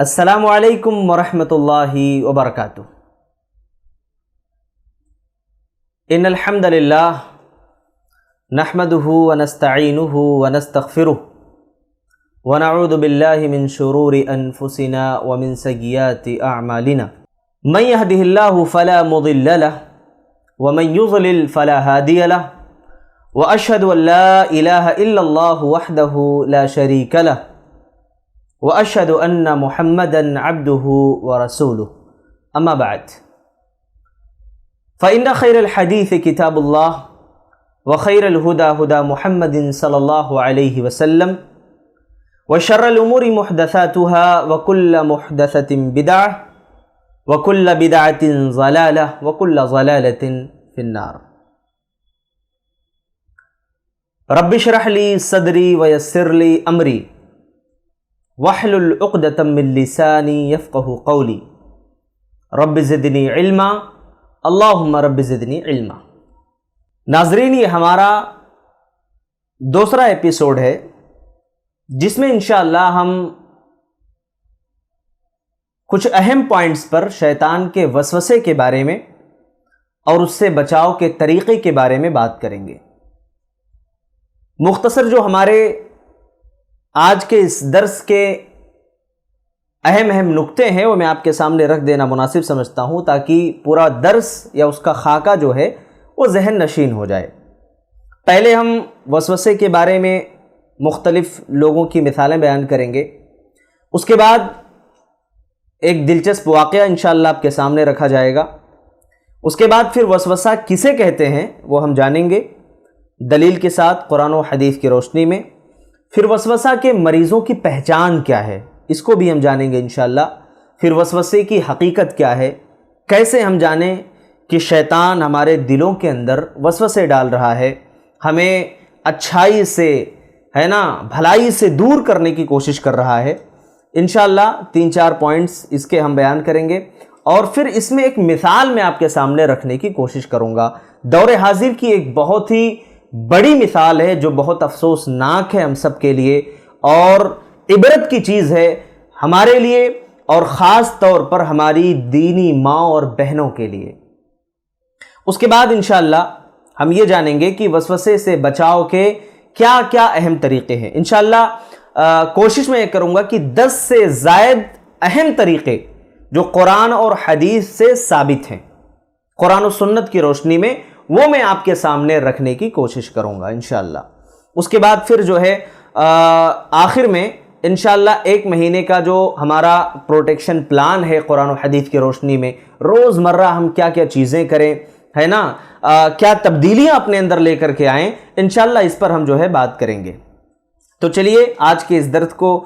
السلام علیکم ورحمۃ اللہ وبرکاتہ۔ ان الحمد للہ نحمده ونستعینه ونستغفره ونعوذ باللہ من شرور انفسنا ومن سیئات اعمالنا من يهده اللہ فلا مضل له ومن يضلل فلا هادی له واشهد ان لا الہ الا اللہ وحدہ لا شریک له واشهد ان محمدا عبده ورسوله اما بعد فان خیر الحدیث کتاب اللہ وخیر الہدی ہدی محمد صلی اللہ علیہ وسلم وشر الامور محدثاتها وكل محدثۃ بدعہ وكل بدعۃ ضلالہ وكل ضلالۃ فی النار۔ رب اشرح لی صدری ویسر لی امری واحلل عقدۃ من لسانی یفقہوا قولی رب زدنی علما اللہم رب زدنی علما۔ ناظرین، یہ ہمارا دوسرا ایپیسوڈ ہے جس میں انشاءاللہ ہم کچھ اہم پوائنٹس پر شیطان کے وسوسے کے بارے میں اور اس سے بچاؤ کے طریقے کے بارے میں بات کریں گے۔ مختصر جو ہمارے آج کے اس درس کے اہم نکتے ہیں وہ میں آپ کے سامنے رکھ دینا مناسب سمجھتا ہوں، تاکہ پورا درس یا اس کا خاکہ جو ہے وہ ذہن نشین ہو جائے۔ پہلے ہم وسوسے کے بارے میں مختلف لوگوں کی مثالیں بیان کریں گے، اس کے بعد ایک دلچسپ واقعہ انشاءاللہ آپ کے سامنے رکھا جائے گا، اس کے بعد پھر وسوسہ کسے کہتے ہیں وہ ہم جانیں گے دلیل کے ساتھ قرآن و حدیث کی روشنی میں۔ پھر وسوسہ کے مریضوں کی پہچان کیا ہے اس کو بھی ہم جانیں گے انشاءاللہ۔ پھر وسوسے کی حقیقت کیا ہے، کیسے ہم جانیں کہ شیطان ہمارے دلوں کے اندر وسوسے ڈال رہا ہے، ہمیں اچھائی سے بھلائی سے دور کرنے کی کوشش کر رہا ہے۔ انشاءاللہ 3-4 پوائنٹس اس کے ہم بیان کریں گے، اور پھر اس میں ایک مثال میں آپ کے سامنے رکھنے کی کوشش کروں گا۔ دور حاضر کی ایک بہت ہی بڑی مثال ہے جو بہت افسوسناک ہے ہم سب کے لیے، اور عبرت کی چیز ہے ہمارے لیے، اور خاص طور پر ہماری دینی ماں اور بہنوں کے لیے۔ اس کے بعد انشاءاللہ ہم یہ جانیں گے کہ وسوسے سے بچاؤ کے کیا کیا اہم طریقے ہیں۔ انشاءاللہ کوشش میں یہ کروں گا کہ 10 سے زائد اہم طریقے جو قرآن اور حدیث سے ثابت ہیں، قرآن و سنت کی روشنی میں، وہ میں آپ کے سامنے رکھنے کی کوشش کروں گا انشاءاللہ۔ اس کے بعد پھر جو ہے آخر میں انشاءاللہ 1 مہینے کا جو ہمارا پروٹیکشن پلان ہے قرآن و حدیث کی روشنی میں، روزمرہ ہم کیا کیا چیزیں کریں، کیا تبدیلیاں اپنے اندر لے کر کے آئیں، انشاءاللہ اس پر ہم جو ہے بات کریں گے۔ تو چلیے آج کے اس درس کو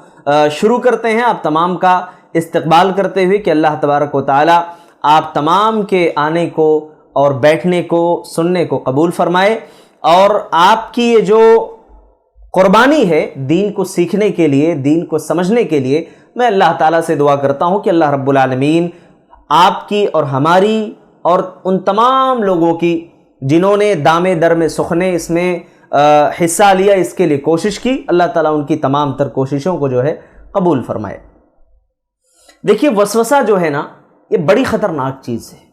شروع کرتے ہیں، آپ تمام کا استقبال کرتے ہوئے کہ اللہ تبارک و تعالی آپ تمام کے آنے کو اور بیٹھنے کو، سننے کو قبول فرمائے، اور آپ کی یہ جو قربانی ہے دین کو سیکھنے کے لیے، دین کو سمجھنے کے لیے، میں اللہ تعالیٰ سے دعا کرتا ہوں کہ اللہ رب العالمین آپ کی اور ہماری اور ان تمام لوگوں کی جنہوں نے دامے در میں سخنے اس میں حصہ لیا، اس کے لیے کوشش کی، اللہ تعالیٰ ان کی تمام تر کوششوں کو جو ہے قبول فرمائے۔ دیکھیے، وسوسہ جو ہے یہ بڑی خطرناک چیز ہے،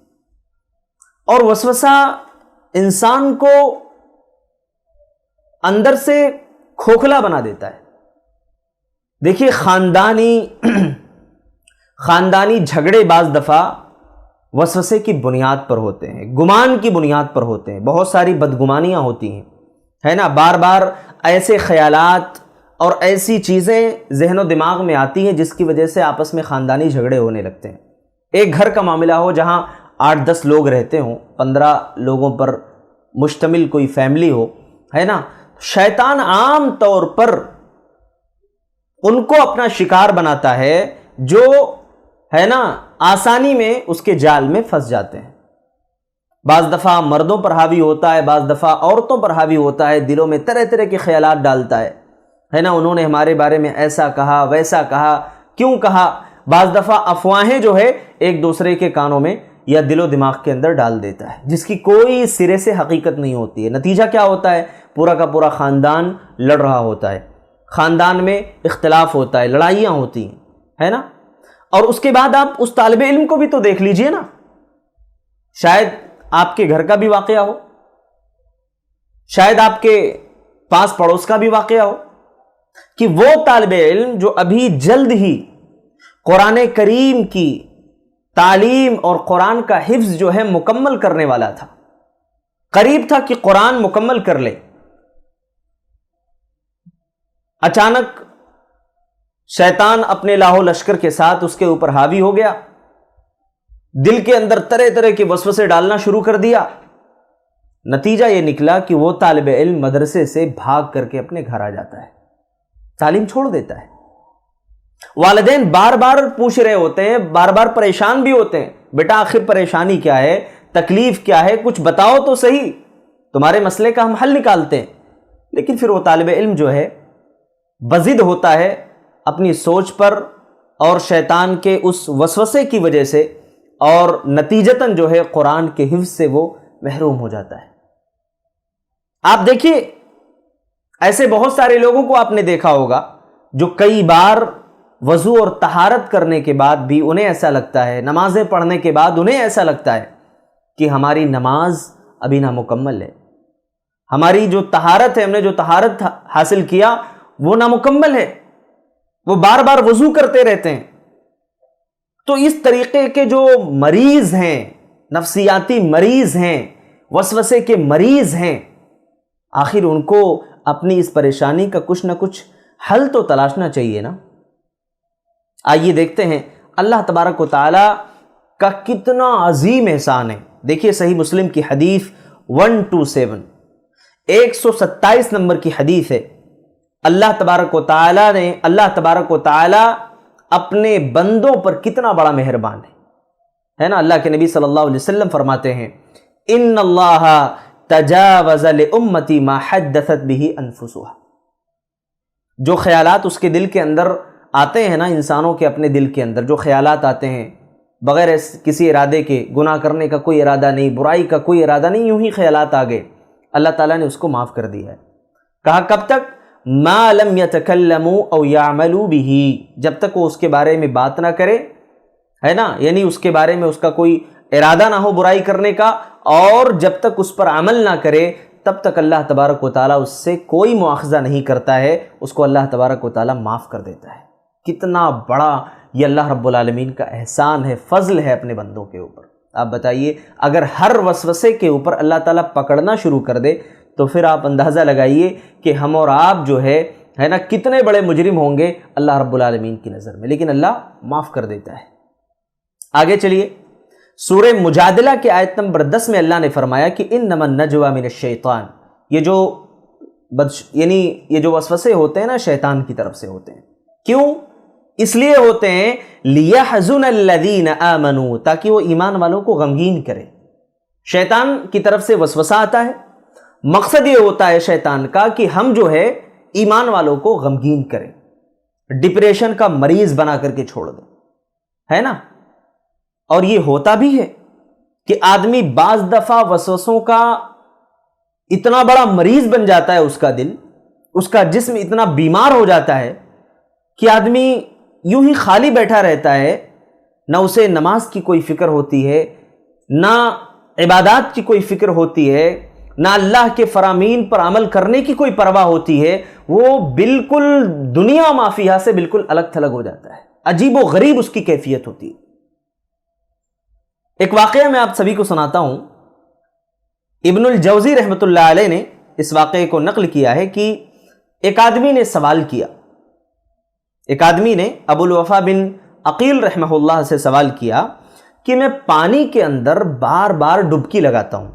اور وسوسہ انسان کو اندر سے کھوکھلا بنا دیتا ہے۔ دیکھیے، خاندانی جھگڑے بعض دفعہ وسوسے کی بنیاد پر ہوتے ہیں، گمان کی بنیاد پر ہوتے ہیں، بہت ساری بدگمانیاں ہوتی ہیں، بار بار ایسے خیالات اور ایسی چیزیں ذہن و دماغ میں آتی ہیں جس کی وجہ سے آپس میں خاندانی جھگڑے ہونے لگتے ہیں۔ ایک گھر کا معاملہ ہو جہاں 8-10 لوگ رہتے ہوں، 15 لوگوں پر مشتمل کوئی فیملی ہو، شیطان عام طور پر ان کو اپنا شکار بناتا ہے جو آسانی میں اس کے جال میں پھنس جاتے ہیں۔ بعض دفعہ مردوں پر حاوی ہوتا ہے، بعض دفعہ عورتوں پر حاوی ہوتا ہے، دلوں میں طرح طرح کے خیالات ڈالتا ہے، انہوں نے ہمارے بارے میں ایسا کہا، ویسا کہا، کیوں کہا۔ بعض دفعہ افواہیں جو ہے ایک دوسرے کے کانوں میں یا دل و دماغ کے اندر ڈال دیتا ہے، جس کی کوئی سرے سے حقیقت نہیں ہوتی ہے۔ نتیجہ کیا ہوتا ہے؟ پورا کا پورا خاندان لڑ رہا ہوتا ہے، خاندان میں اختلاف ہوتا ہے، لڑائیاں ہوتی ہیں، اور اس کے بعد آپ اس طالب علم کو بھی تو دیکھ لیجئے نا، شاید آپ کے گھر کا بھی واقعہ ہو، شاید آپ کے پاس پڑوس کا بھی واقعہ ہو کہ وہ طالب علم جو ابھی جلد ہی قرآن کریم کی تعلیم اور قرآن کا حفظ جو ہے مکمل کرنے والا تھا، قریب تھا کہ قرآن مکمل کر لے، اچانک شیطان اپنے لاہو لشکر کے ساتھ اس کے اوپر حاوی ہو گیا، دل کے اندر طرح طرح کے وسوسے ڈالنا شروع کر دیا۔ نتیجہ یہ نکلا کہ وہ طالب علم مدرسے سے بھاگ کر کے اپنے گھر آ جاتا ہے، تعلیم چھوڑ دیتا ہے۔ والدین بار بار پوچھ رہے ہوتے ہیں، بار بار پریشان بھی ہوتے ہیں، بیٹا آخر پریشانی کیا ہے، تکلیف کیا ہے، کچھ بتاؤ تو صحیح، تمہارے مسئلے کا ہم حل نکالتے ہیں۔ لیکن پھر وہ طالب علم جو ہے بضد ہوتا ہے اپنی سوچ پر اور شیطان کے اس وسوسے کی وجہ سے، اور نتیجتاً جو ہے قرآن کے حفظ سے وہ محروم ہو جاتا ہے۔ آپ دیکھیے ایسے بہت سارے لوگوں کو آپ نے دیکھا ہوگا جو کئی بار وضو اور طہارت کرنے کے بعد بھی انہیں ایسا لگتا ہے، نمازیں پڑھنے کے بعد انہیں ایسا لگتا ہے کہ ہماری نماز ابھی نامکمل ہے، ہماری جو طہارت ہے، ہم نے جو طہارت حاصل کیا وہ نامکمل ہے، وہ بار بار وضو کرتے رہتے ہیں۔ تو اس طریقے کے جو مریض ہیں، نفسیاتی مریض ہیں، وسوسے کے مریض ہیں، آخر ان کو اپنی اس پریشانی کا کچھ نہ کچھ حل تو تلاشنا چاہیے نا۔ آئیے دیکھتے ہیں اللہ تبارک و تعالی کا کتنا عظیم احسان ہے۔ دیکھیے صحیح مسلم کی حدیث 127 127 نمبر کی حدیث ہے۔ اللہ تبارک و تعالی اپنے بندوں پر کتنا بڑا مہربان ہے نا۔ اللہ کے نبی صلی اللہ علیہ وسلم فرماتے ہیں ان اللہ تجاوز لامتی ما حدثت به انفسها۔ جو خیالات اس کے دل کے اندر آتے ہیں نا، انسانوں کے اپنے دل کے اندر جو خیالات آتے ہیں بغیر کسی ارادے کے، گناہ کرنے کا کوئی ارادہ نہیں، برائی کا کوئی ارادہ نہیں، یوں ہی خیالات آ گئے، اللہ تعالیٰ نے اس کو معاف کر دیا ہے۔ کہا کب تک؟ ما لم يتکلموا او یعملوا به، جب تک وہ اس کے بارے میں بات نہ کرے، ہے نا، یعنی اس کے بارے میں اس کا کوئی ارادہ نہ ہو برائی کرنے کا، اور جب تک اس پر عمل نہ کرے تب تک اللہ تبارک و تعالیٰ اس سے کوئی مواخذہ نہیں کرتا ہے، اس کو اللہ تبارک و تعالیٰ معاف کر دیتا ہے۔ کتنا بڑا یہ اللہ رب العالمین کا احسان ہے، فضل ہے اپنے بندوں کے اوپر۔ آپ بتائیے اگر ہر وسوسے کے اوپر اللہ تعالیٰ پکڑنا شروع کر دے تو پھر آپ اندازہ لگائیے کہ ہم اور آپ جو ہے نا کتنے بڑے مجرم ہوں گے اللہ رب العالمین کی نظر میں، لیکن اللہ معاف کر دیتا ہے۔ آگے چلیے، سورہ مجادلہ کے آیت نمبر 10 میں اللہ نے فرمایا کہ انما النجوى من الشیطان، یہ جو وسوسے ہوتے ہیں نا شیطان کی طرف سے ہوتے ہیں۔ کیوں؟ اس لیے ہوتے ہیں لیحزن الذین آمنوا، تاکہ وہ ایمان والوں کو غمگین کرے۔ شیطان کی طرف سے وسوسہ آتا ہے، مقصد یہ ہوتا ہے شیطان کا کہ ہم جو ہے ایمان والوں کو غمگین کریں، ڈپریشن کا مریض بنا کر کے چھوڑ دیں، ہے نا۔ اور یہ ہوتا بھی ہے کہ آدمی بعض دفعہ وسوسوں کا اتنا بڑا مریض بن جاتا ہے، اس کا دل، اس کا جسم اتنا بیمار ہو جاتا ہے کہ آدمی یوں ہی خالی بیٹھا رہتا ہے، نہ اسے نماز کی کوئی فکر ہوتی ہے، نہ عبادات کی کوئی فکر ہوتی ہے، نہ اللہ کے فرامین پر عمل کرنے کی کوئی پرواہ ہوتی ہے، وہ بالکل دنیا مافیہ سے بالکل الگ تھلگ ہو جاتا ہے، عجیب و غریب اس کی کیفیت ہوتی ہے۔ ایک واقعہ میں آپ سبھی کو سناتا ہوں، ابن الجوزی رحمۃ اللہ علیہ نے اس واقعے کو نقل کیا ہے کہ ایک آدمی نے سوال کیا، ایک آدمی نے ابو الوفا بن عقیل رحمہ اللہ سے سوال کیا کہ میں پانی کے اندر بار بار ڈبکی لگاتا ہوں،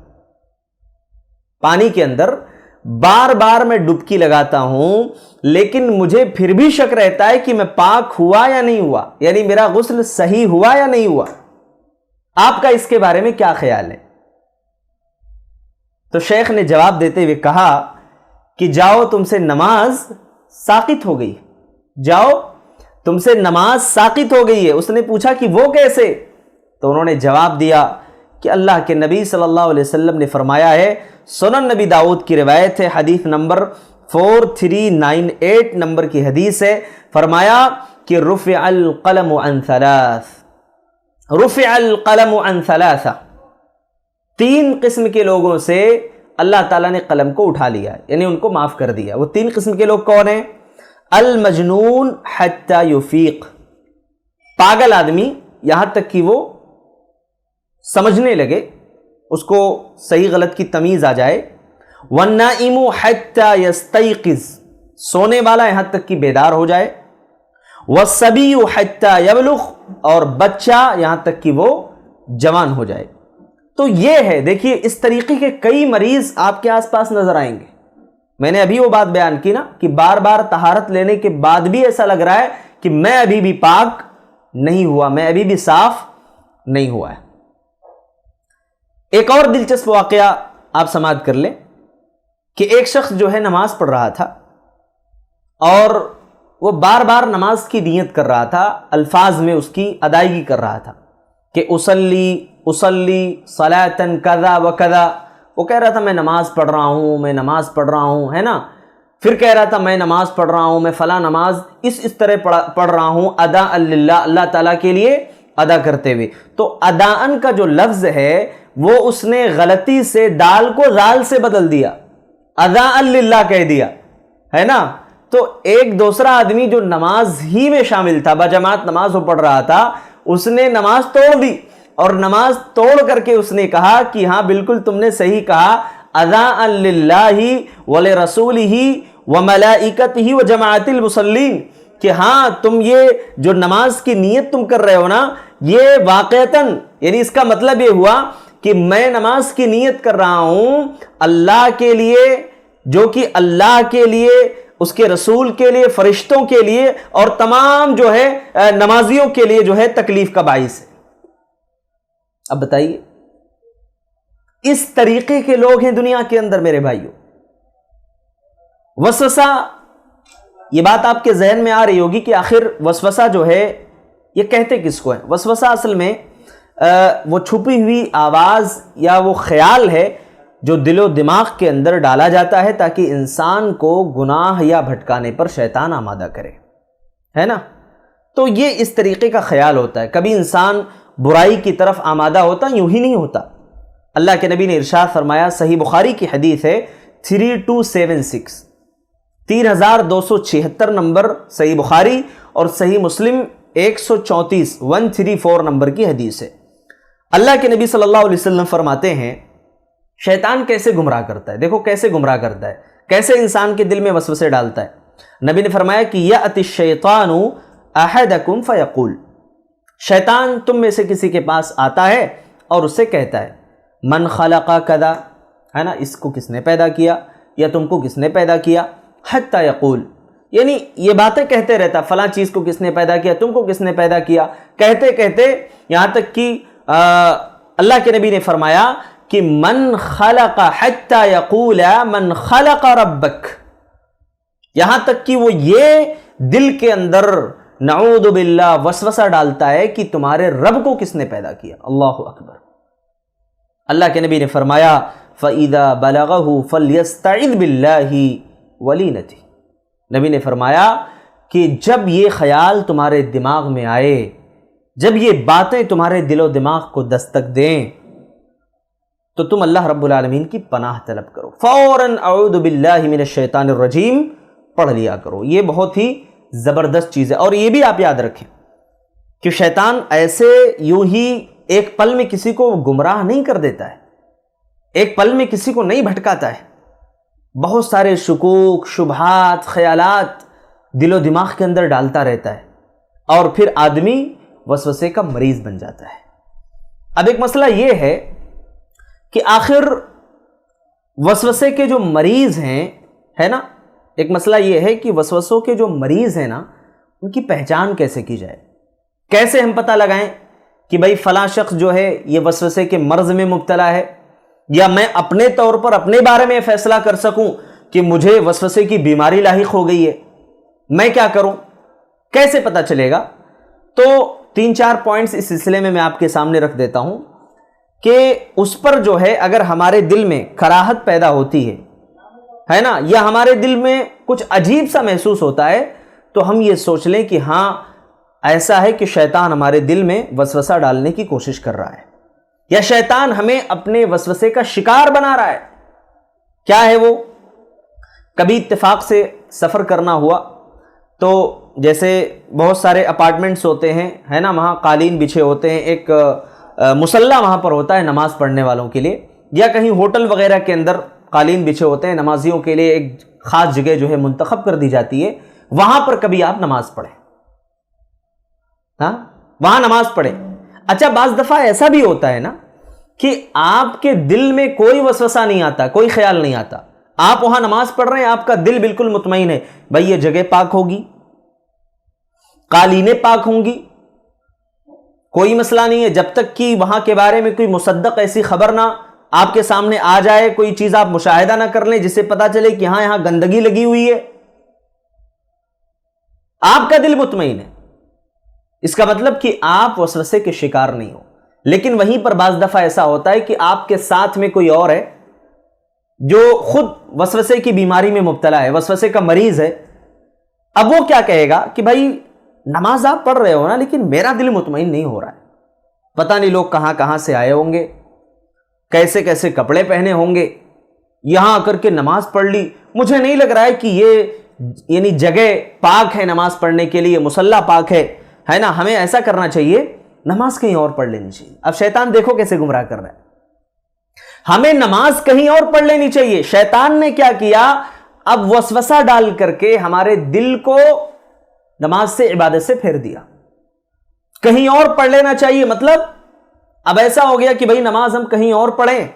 پانی کے اندر بار بار میں ڈبکی لگاتا ہوں، لیکن مجھے پھر بھی شک رہتا ہے کہ میں پاک ہوا یا نہیں ہوا، یعنی میرا غسل صحیح ہوا یا نہیں ہوا، آپ کا اس کے بارے میں کیا خیال ہے؟ تو شیخ نے جواب دیتے ہوئے کہا کہ جاؤ تم سے نماز ساقط ہو گئی، جاؤ تم سے نماز ساقط ہو گئی ہے۔ اس نے پوچھا کہ وہ کیسے؟ تو انہوں نے جواب دیا کہ اللہ کے نبی صلی اللہ علیہ وسلم نے فرمایا ہے، سنن نبی داؤد کی روایت ہے، حدیث نمبر 4398 نمبر کی حدیث ہے، فرمایا کہ رفع القلم عن ثلاث، رفع القلم عن ثلاثہ، 3 قسم کے لوگوں سے اللہ تعالیٰ نے قلم کو اٹھا لیا، یعنی ان کو معاف کر دیا۔ وہ 3 قسم کے لوگ کون ہیں؟ المجنون حتی یفیق، پاگل آدمی یہاں تک کہ وہ سمجھنے لگے، اس کو صحیح غلط کی تمیز آ جائے۔ والنائم حتی یستیقظ، سونے والا یہاں تک کہ بیدار ہو جائے۔ والصبی حتی یبلغ، اور بچہ یہاں تک کہ وہ جوان ہو جائے۔ تو یہ ہے، دیکھیے اس طریقے کے کئی مریض آپ کے آس پاس نظر آئیں گے۔ میں نے ابھی وہ بات بیان کی نا کہ بار بار طہارت لینے کے بعد بھی ایسا لگ رہا ہے کہ میں ابھی بھی پاک نہیں ہوا، میں ابھی بھی صاف نہیں ہوا ہے۔ ایک اور دلچسپ واقعہ آپ سماعت کر لیں کہ ایک شخص جو ہے نماز پڑھ رہا تھا اور وہ بار بار نماز کی نیت کر رہا تھا، الفاظ میں اس کی ادائیگی کر رہا تھا کہ اصلی صلاۃً کذا و کذا، وہ کہہ رہا تھا میں نماز پڑھ رہا ہوں، میں نماز پڑھ رہا ہوں، ہے نا، پھر کہہ رہا تھا میں نماز پڑھ رہا ہوں، میں فلاں نماز اس طرح پڑھ رہا ہوں، ادا للہ، اللہ تعالیٰ کے لیے ادا کرتے ہوئے۔ تو اداءً کا جو لفظ ہے وہ اس نے غلطی سے دال کو زال سے بدل دیا، ادا للہ کہہ دیا، ہے نا۔ تو ایک دوسرا آدمی جو نماز ہی میں شامل تھا، بجماعت نماز وہ پڑھ رہا تھا، اس نے نماز توڑ دی، اور نماز توڑ کر کے اس نے کہا کہ ہاں بالکل تم نے صحیح کہا، اذاء للہ ولرسولہ وملائکتہ وجماعت المصلین، کہ ہاں تم یہ جو نماز کی نیت تم کر رہے ہو نا، یہ واقعتاً، یعنی اس کا مطلب یہ ہوا کہ میں نماز کی نیت کر رہا ہوں اللہ کے لیے، جو کہ اللہ کے لیے، اس کے رسول کے لیے، فرشتوں کے لیے اور تمام جو ہے نمازیوں کے لیے جو ہے تکلیف کا باعث ہے۔ اب بتائیے، اس طریقے کے لوگ ہیں دنیا کے اندر میرے بھائیوں۔ وسوسہ، یہ بات آپ کے ذہن میں آ رہی ہوگی کہ آخر وسوسہ جو ہے یہ کہتے کس کو ہے؟ وسوسہ اصل میں وہ چھپی ہوئی آواز یا وہ خیال ہے جو دل و دماغ کے اندر ڈالا جاتا ہے تاکہ انسان کو گناہ یا بھٹکانے پر شیطان آمادہ کرے، ہے نا۔ تو یہ اس طریقے کا خیال ہوتا ہے، کبھی انسان برائی کی طرف آمادہ ہوتا، یوں ہی نہیں ہوتا۔ اللہ کے نبی نے ارشاد فرمایا، صحیح بخاری کی حدیث ہے 3276، 3276 نمبر صحیح بخاری، اور صحیح مسلم 134 نمبر کی حدیث ہے۔ اللہ کے نبی صلی اللہ علیہ وسلم فرماتے ہیں شیطان کیسے گمراہ کرتا ہے، دیکھو کیسے گمراہ کرتا ہے، کیسے انسان کے دل میں وسوسے ڈالتا ہے۔ نبی نے فرمایا کہ یأتی الشیطان احدکم فیقول، شیطان تم میں سے کسی کے پاس آتا ہے اور اسے کہتا ہے من خلق کذا، ہے نا، اس کو کس نے پیدا کیا، یا تم کو کس نے پیدا کیا، حتی یقول، یعنی یہ باتیں کہتے رہتا، فلاں چیز کو کس نے پیدا کیا، تم کو کس نے پیدا کیا، کہتے کہتے یہاں تک کہ اللہ کے نبی نے فرمایا کہ من خلق حتی یقول من خلق ربک، یہاں تک کہ وہ یہ دل کے اندر نعوذ باللہ وسوسہ ڈالتا ہے کہ تمہارے رب کو کس نے پیدا کیا۔ اللہ اکبر۔ اللہ کے نبی نے فرمایا فَإِذَا بَلَغَهُ فَلْيَسْتَعِذْ بِاللَّهِ وَلِينَتِهِ، نبی نے فرمایا کہ جب یہ خیال تمہارے دماغ میں آئے، جب یہ باتیں تمہارے دل و دماغ کو دستک دیں، تو تم اللہ رب العالمین کی پناہ طلب کرو، فوراً اعوذ باللہ من الشیطان الرجیم پڑھ لیا کرو۔ یہ بہت ہی زبردست چیز ہے۔ اور یہ بھی آپ یاد رکھیں کہ شیطان ایسے یوں ہی ایک پل میں کسی کو گمراہ نہیں کر دیتا ہے، ایک پل میں کسی کو نہیں بھٹکاتا ہے، بہت سارے شکوک، شبہات، خیالات دل و دماغ کے اندر ڈالتا رہتا ہے، اور پھر آدمی وسوسے کا مریض بن جاتا ہے۔ اب ایک مسئلہ یہ ہے کہ آخر وسوسے کے جو مریض ہیں، ہے نا، ایک مسئلہ یہ ہے کہ وسوسوں کے جو مریض ہیں نا، ان کی پہچان کیسے کی جائے، کیسے ہم پتہ لگائیں کہ بھئی فلاں شخص جو ہے یہ وسوسے کے مرض میں مبتلا ہے، یا میں اپنے طور پر اپنے بارے میں فیصلہ کر سکوں کہ مجھے وسوسے کی بیماری لاحق ہو گئی ہے، میں کیا کروں، کیسے پتہ چلے گا؟ تو 3-4 پوائنٹس اس سلسلے میں آپ کے سامنے رکھ دیتا ہوں کہ اس پر جو ہے اگر ہمارے دل میں کراہت پیدا ہوتی ہے نا، یا ہمارے دل میں کچھ عجیب سا محسوس ہوتا ہے، تو ہم یہ سوچ لیں کہ ہاں ایسا ہے کہ شیطان ہمارے دل میں وسوسہ ڈالنے کی کوشش کر رہا ہے، یا شیطان ہمیں اپنے وسوسے کا شکار بنا رہا ہے۔ کیا ہے وہ؟ کبھی اتفاق سے سفر کرنا ہوا تو جیسے بہت سارے اپارٹمنٹس ہوتے ہیں، ہے نا، وہاں قالین بچھے ہوتے ہیں، ایک مصلی وہاں پر ہوتا ہے نماز پڑھنے والوں کے لیے، یا کہیں ہوٹل وغیرہ کے اندر قالین بچھے ہوتے ہیں، نمازیوں کے لیے ایک خاص جگہ جو ہے منتخب کر دی جاتی ہے، وہاں پر کبھی آپ نماز پڑھیں، ہاں وہاں نماز پڑھیں۔ اچھا، بعض دفعہ ایسا بھی ہوتا ہے نا کہ آپ کے دل میں کوئی وسوسہ نہیں آتا، کوئی خیال نہیں آتا، آپ وہاں نماز پڑھ رہے ہیں، آپ کا دل بالکل مطمئن ہے، بھئی یہ جگہ پاک ہوگی، قالینیں پاک ہوں گی، کوئی مسئلہ نہیں ہے، جب تک کہ وہاں کے بارے میں کوئی مصدق ایسی خبر نہ آپ کے سامنے آ جائے، کوئی چیز آپ مشاہدہ نہ کر لیں جس سے پتا چلے کہ ہاں یہاں گندگی لگی ہوئی ہے، آپ کا دل مطمئن ہے، اس کا مطلب کہ آپ وسوسے کے شکار نہیں ہو۔ لیکن وہیں پر بعض دفعہ ایسا ہوتا ہے کہ آپ کے ساتھ میں کوئی اور ہے جو خود وسوسے کی بیماری میں مبتلا ہے، وسوسے کا مریض ہے، اب وہ کیا کہے گا کہ بھائی نماز آپ پڑھ رہے ہو نا، لیکن میرا دل مطمئن نہیں ہو رہا ہے، پتہ نہیں لوگ کہاں کہاں سے آئے ہوں گے، کیسے کیسے کپڑے پہنے ہوں گے، یہاں آ کر کے نماز پڑھ لی، مجھے نہیں لگ رہا ہے کہ یہ یعنی جگہ پاک ہے نماز پڑھنے کے لیے، مصلی پاک ہے نا، ہمیں ایسا کرنا چاہیے، نماز کہیں اور پڑھ لینی چاہیے۔ اب شیطان دیکھو کیسے گمراہ کر رہا ہے، ہمیں نماز کہیں اور پڑھ لینی چاہیے، شیطان نے کیا کیا، اب وسوسہ ڈال کر کے ہمارے دل کو نماز سے، عبادت سے پھیر دیا، کہیں اور پڑھ لینا چاہیے، مطلب اب ایسا ہو گیا کہ بھئی نماز ہم کہیں اور پڑھیں،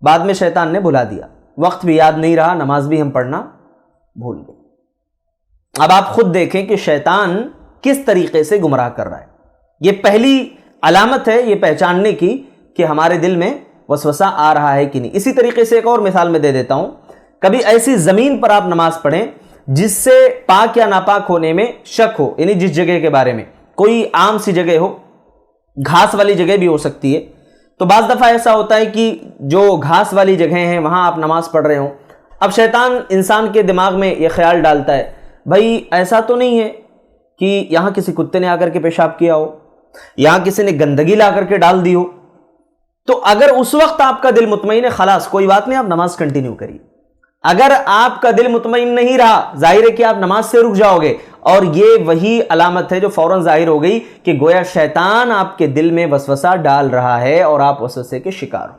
بعد میں شیطان نے بھلا دیا، وقت بھی یاد نہیں رہا، نماز بھی ہم پڑھنا بھول گئے۔ اب آپ خود دیکھیں کہ شیطان کس طریقے سے گمراہ کر رہا ہے۔ یہ پہلی علامت ہے یہ پہچاننے کی کہ ہمارے دل میں وسوسہ آ رہا ہے کہ نہیں۔ اسی طریقے سے ایک اور مثال میں دے دیتا ہوں، کبھی ایسی زمین پر آپ نماز پڑھیں جس سے پاک یا ناپاک ہونے میں شک ہو، یعنی جس جگہ کے بارے میں، کوئی عام سی جگہ ہو، گھاس والی جگہ بھی ہو سکتی ہے، تو بعض دفعہ ایسا ہوتا ہے کہ جو گھاس والی جگہیں ہیں وہاں آپ نماز پڑھ رہے ہوں، اب شیطان انسان کے دماغ میں یہ خیال ڈالتا ہے، بھائی ایسا تو نہیں ہے کہ یہاں کسی کتے نے آ کر کے پیشاب کیا ہو، یہاں کسی نے گندگی لا کر کے ڈال دی ہو، تو اگر اس وقت آپ کا دل مطمئن ہے، خلاص کوئی بات نہیں، آپ نماز کنٹینیو کریے۔ اگر آپ کا دل مطمئن نہیں رہا، ظاہر ہے کہ آپ نماز سے رک جاؤ گے، اور یہ وہی علامت ہے جو فوراً ظاہر ہو گئی کہ گویا شیطان آپ کے دل میں وسوسہ ڈال رہا ہے اور آپ وسوسے کے شکار ہو،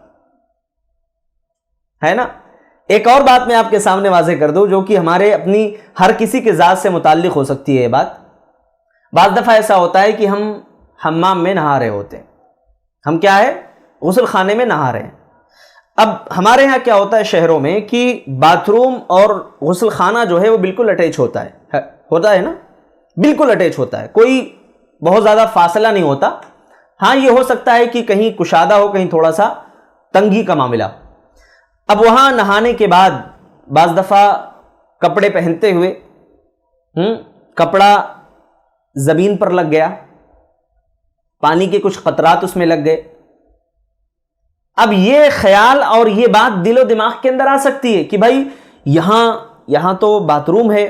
ہے نا۔ ایک اور بات میں آپ کے سامنے واضح کر دوں جو کہ ہمارے اپنی ہر کسی کے ذات سے متعلق ہو سکتی ہے یہ بات۔ بعض دفعہ ایسا ہوتا ہے کہ ہم حمام میں نہا رہے ہوتے ہیں، ہم کیا ہے، غسل خانے میں نہا رہے ہیں۔ اب ہمارے ہاں کیا ہوتا ہے شہروں میں کہ باتھ روم اور غسل خانہ جو ہے وہ بالکل اٹیچ ہوتا ہے نا، بالکل اٹیچ ہوتا ہے، کوئی بہت زیادہ فاصلہ نہیں ہوتا۔ ہاں یہ ہو سکتا ہے کہ کہیں کشادہ ہو، کہیں تھوڑا سا تنگی کا معاملہ۔ اب وہاں نہانے کے بعد بعض دفعہ کپڑے پہنتے ہوئے کپڑا زمین پر لگ گیا، پانی کے کچھ قطرات اس میں لگ گئے، اب یہ خیال اور یہ بات دل و دماغ کے اندر آ سکتی ہے کہ بھائی یہاں تو باتھ روم ہے،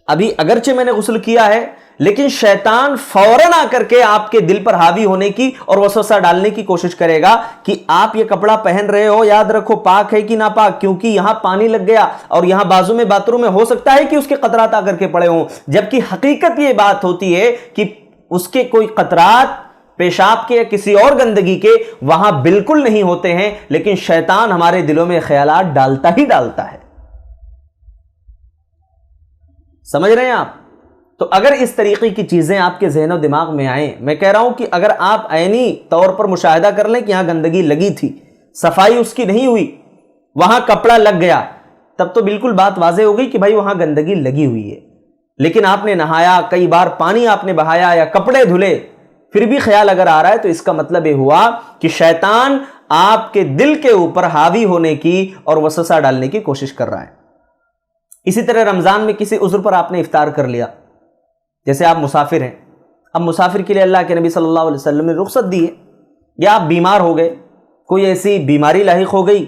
ابھی اگرچہ میں نے غسل کیا ہے، لیکن شیطان فوراً آ کر کے آپ کے دل پر حاوی ہونے کی اور وسوسہ ڈالنے کی کوشش کرے گا کہ آپ یہ کپڑا پہن رہے ہو، یاد رکھو پاک ہے کہ ناپاک، کیونکہ یہاں پانی لگ گیا اور یہاں بازو میں باتھ روم میں ہو سکتا ہے کہ اس کے قطرات آ کر کے پڑے ہوں، جبکہ حقیقت یہ بات ہوتی ہے کہ اس کے کوئی قطرات پیشاب کے یا کسی اور گندگی کے وہاں بالکل نہیں ہوتے ہیں، لیکن شیطان ہمارے دلوں میں خیالات ڈالتا ہی ڈالتا ہے۔ سمجھ رہے ہیں آپ؟ تو اگر اس طریقے کی چیزیں آپ کے ذہن و دماغ میں آئیں، میں کہہ رہا ہوں کہ اگر آپ عینی طور پر مشاہدہ کر لیں کہ یہاں گندگی لگی تھی، صفائی اس کی نہیں ہوئی، وہاں کپڑا لگ گیا، تب تو بالکل بات واضح ہو گئی کہ بھائی وہاں گندگی لگی ہوئی ہے، لیکن آپ نے نہایا، کئی بار پانی آپ نے بہایا یا کپڑے دھلے، پھر بھی خیال اگر آ رہا ہے تو اس کا مطلب یہ ہوا کہ شیطان آپ کے دل کے اوپر حاوی ہونے کی اور وسوسہ ڈالنے کی کوشش کر رہا ہے۔ اسی طرح رمضان میں کسی عذر پر آپ نے افطار کر لیا، جیسے آپ مسافر ہیں، اب مسافر کے لیے اللہ کے نبی صلی اللہ علیہ وسلم نے رخصت دی ہے، یا آپ بیمار ہو گئے، کوئی ایسی بیماری لاحق ہو گئی